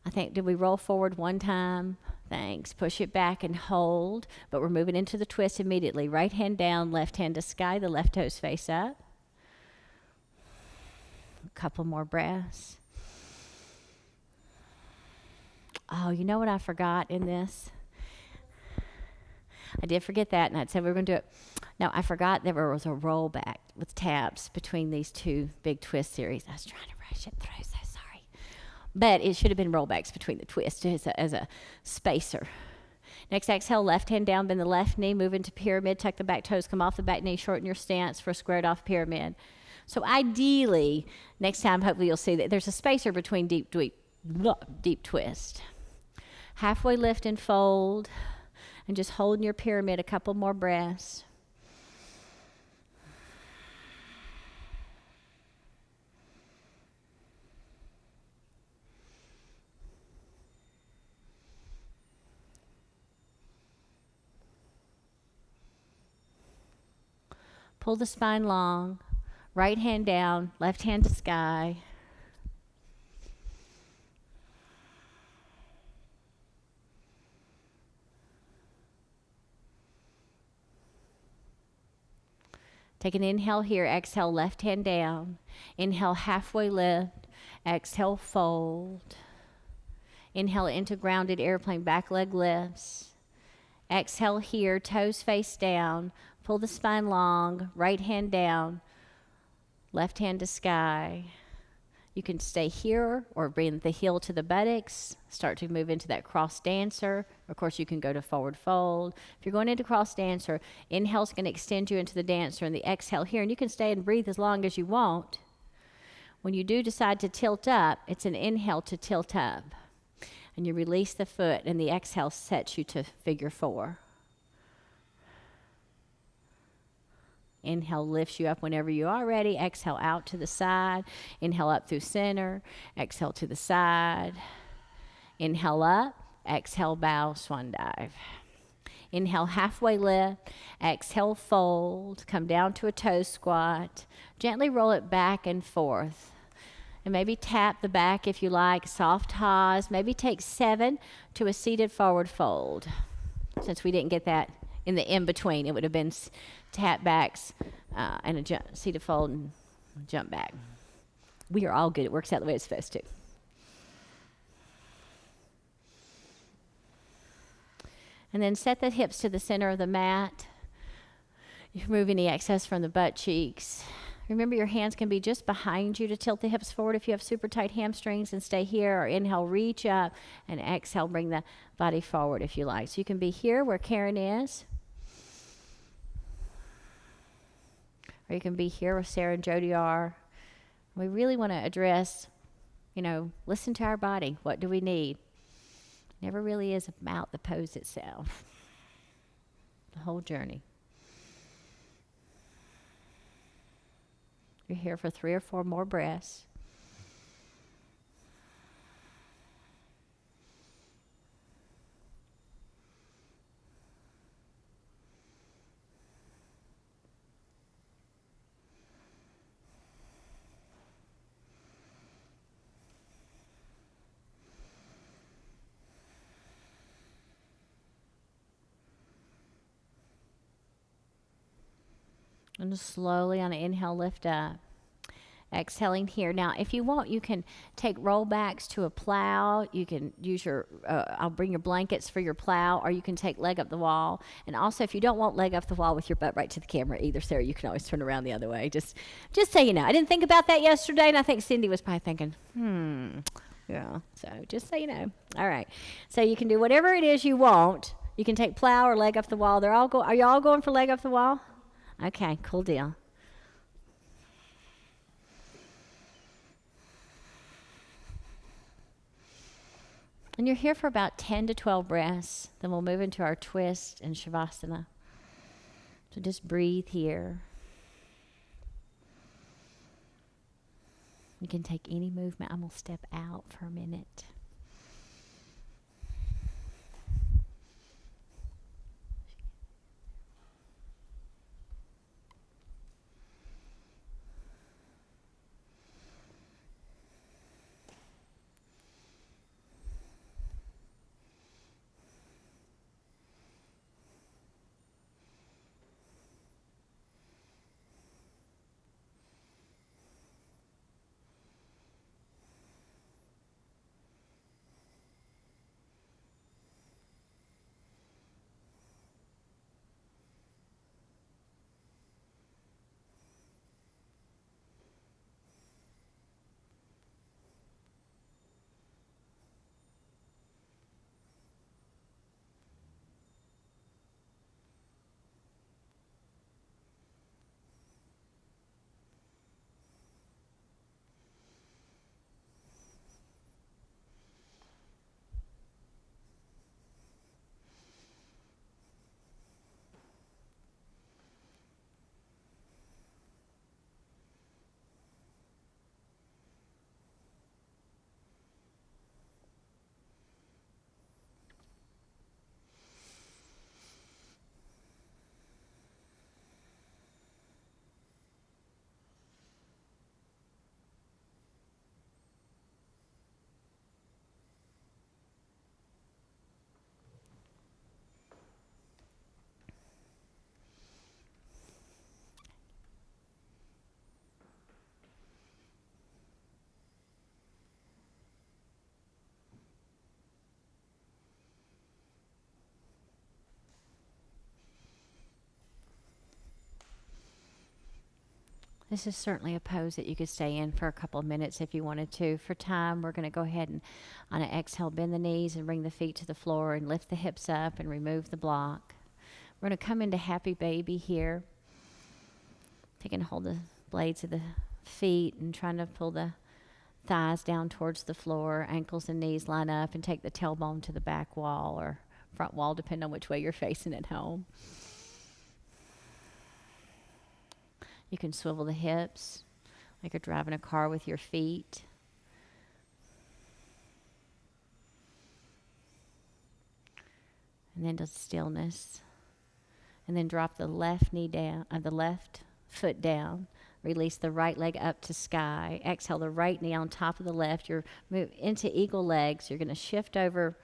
I think, did we roll forward 1 time? Thanks. Push it back and hold. But we're moving into the twist immediately. Right hand down, left hand to sky. The left toes face up. A couple more breaths. Oh, you know what I forgot in this? I did forget that, and I said we were going to do it. No, I forgot there was a rollback with taps between these 2 big twist series. I was trying to rush it through, so sorry. But it should have been rollbacks between the twists as a spacer. Next, exhale, left hand down, bend the left knee, move into pyramid, tuck the back toes, come off the back knee, shorten your stance for a squared off pyramid. So ideally, next time, hopefully you'll see that there's a spacer between deep twist. Halfway lift and fold, and just hold in your pyramid a couple more breaths. Pull the spine long, right hand down, left hand to sky. Take an inhale here. Exhale, left hand down. Inhale, halfway lift. Exhale, fold. Inhale into grounded airplane, back leg lifts. Exhale here, toes face down. Pull the spine long, right hand down, left hand to sky. You can stay here or bring the heel to the buttocks. Start to move into that cross dancer. Of course, you can go to forward fold. If you're going into cross dancer, inhale's going to extend you into the dancer, and the exhale here. And you can stay and breathe as long as you want. When you do decide to tilt up, it's an inhale to tilt up. And you release the foot, and the exhale sets you to figure four. Inhale lifts you up whenever you are ready. Exhale out to the side. Inhale up through center. Exhale to the side. Inhale up. Exhale bow, swan dive. Inhale halfway lift. Exhale fold. Come down to a toe squat. Gently roll it back and forth. And maybe tap the back if you like. Soft haws. Maybe take 7 to a seated forward fold. Since we didn't get that in the in-between, it would have been tap backs and a seated fold and jump back. We are all good. It works out the way it's supposed to. And then set the hips to the center of the mat. You remove any excess from the butt cheeks. Remember, your hands can be just behind you to tilt the hips forward if you have super tight hamstrings, and stay here. Or inhale, reach up, and exhale, bring the body forward if you like. So you can be here where Karen is. Or you can be here where Sarah and Jody are. We really want to address, listen to our body. What do we need? It never really is about the pose itself. The whole journey. You're here for 3 or 4 more breaths. And just slowly on an inhale, lift up. Exhaling here. Now, if you want, you can take rollbacks to a plow. You can use I'll bring your blankets for your plow, or you can take leg up the wall. And also, if you don't want leg up the wall with your butt right to the camera either, Sarah, you can always turn around the other way. Just so you know. I didn't think about that yesterday, and I think Cindy was probably thinking, yeah. So just so you know. All right. So you can do whatever it is you want. You can take plow or leg up the wall. Are you all going for leg up the wall? Okay, cool deal. And you're here for about 10 to 12 breaths. Then we'll move into our twist and shavasana. So just breathe here. You can take any movement. I'm going to step out for a minute. This is certainly a pose that you could stay in for a couple of minutes if you wanted to. For time, we're going to go ahead and on an exhale, bend the knees and bring the feet to the floor and lift the hips up and remove the block. We're going to come into happy baby here. You can hold the blades of the feet and trying to pull the thighs down towards the floor, ankles and knees line up, and take the tailbone to the back wall or front wall, depending on which way you're facing at home. You can swivel the hips like you're driving a car with your feet. And then to stillness. And then drop the left knee down, the left foot down. Release the right leg up to sky. Exhale the right knee on top of the left. You're move into eagle legs. You're going to shift over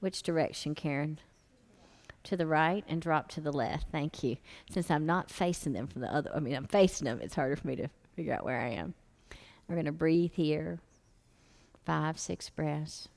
which direction, Karen? To the right and drop to the left. Thank you. Since I'm not facing them from the other, I'm facing them, it's harder for me to figure out where I am. We're going to breathe here. 5, 6 breaths.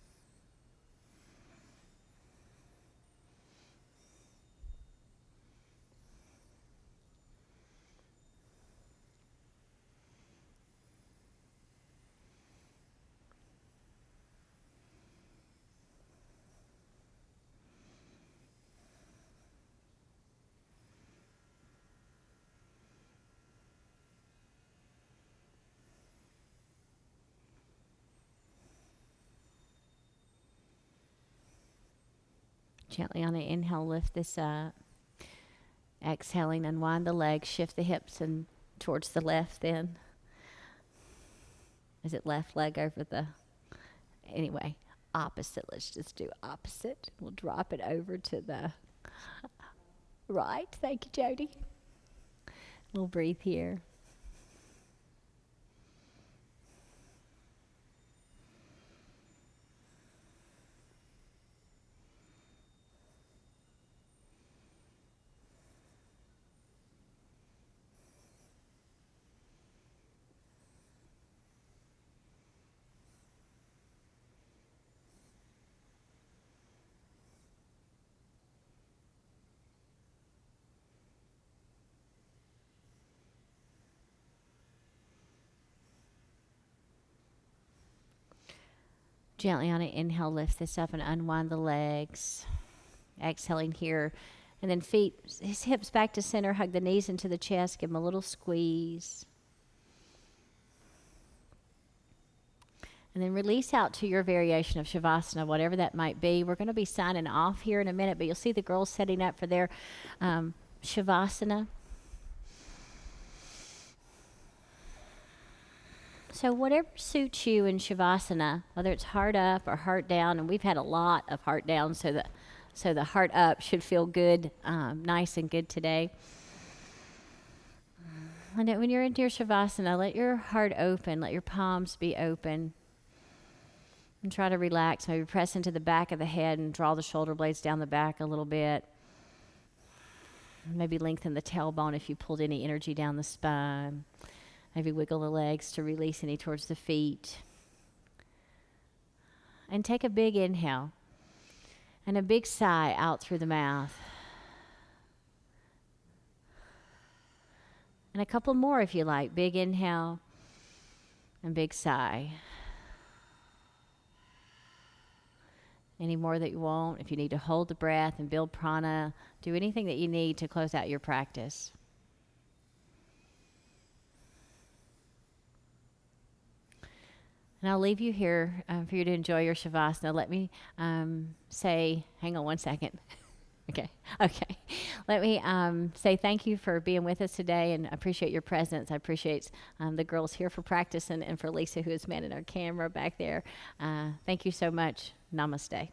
Gently on the inhale, lift this up. Exhaling, unwind the legs, shift the hips and towards the left then. Is it left leg over the, anyway, opposite. Let's just do opposite. We'll drop it over to the right. Thank you, Jody. We'll breathe here. Gently on an inhale, lift this up and unwind the legs. Exhaling here. And then feet, his hips back to center, hug the knees into the chest, give them a little squeeze. And then release out to your variation of Shavasana, whatever that might be. We're going to be signing off here in a minute, but you'll see the girls setting up for their Shavasana. So whatever suits you in Shavasana, whether it's heart up or heart down, and we've had a lot of heart down, so the heart up should feel good, nice and good today. And when you're into your Shavasana, let your heart open, let your palms be open. And try to relax, maybe press into the back of the head and draw the shoulder blades down the back a little bit. Maybe lengthen the tailbone if you pulled any energy down the spine. Maybe wiggle the legs to release any towards the feet. And take a big inhale and a big sigh out through the mouth. And a couple more if you like. Big inhale and big sigh. Any more that you want. If you need to hold the breath and build prana, do anything that you need to close out your practice. And I'll leave you here for you to enjoy your Shavasana. Let me say, hang on one second. Okay. Let me say thank you for being with us today and appreciate your presence. I appreciate the girls here for practice and for Lisa, who is manning our camera back there. Thank you so much. Namaste.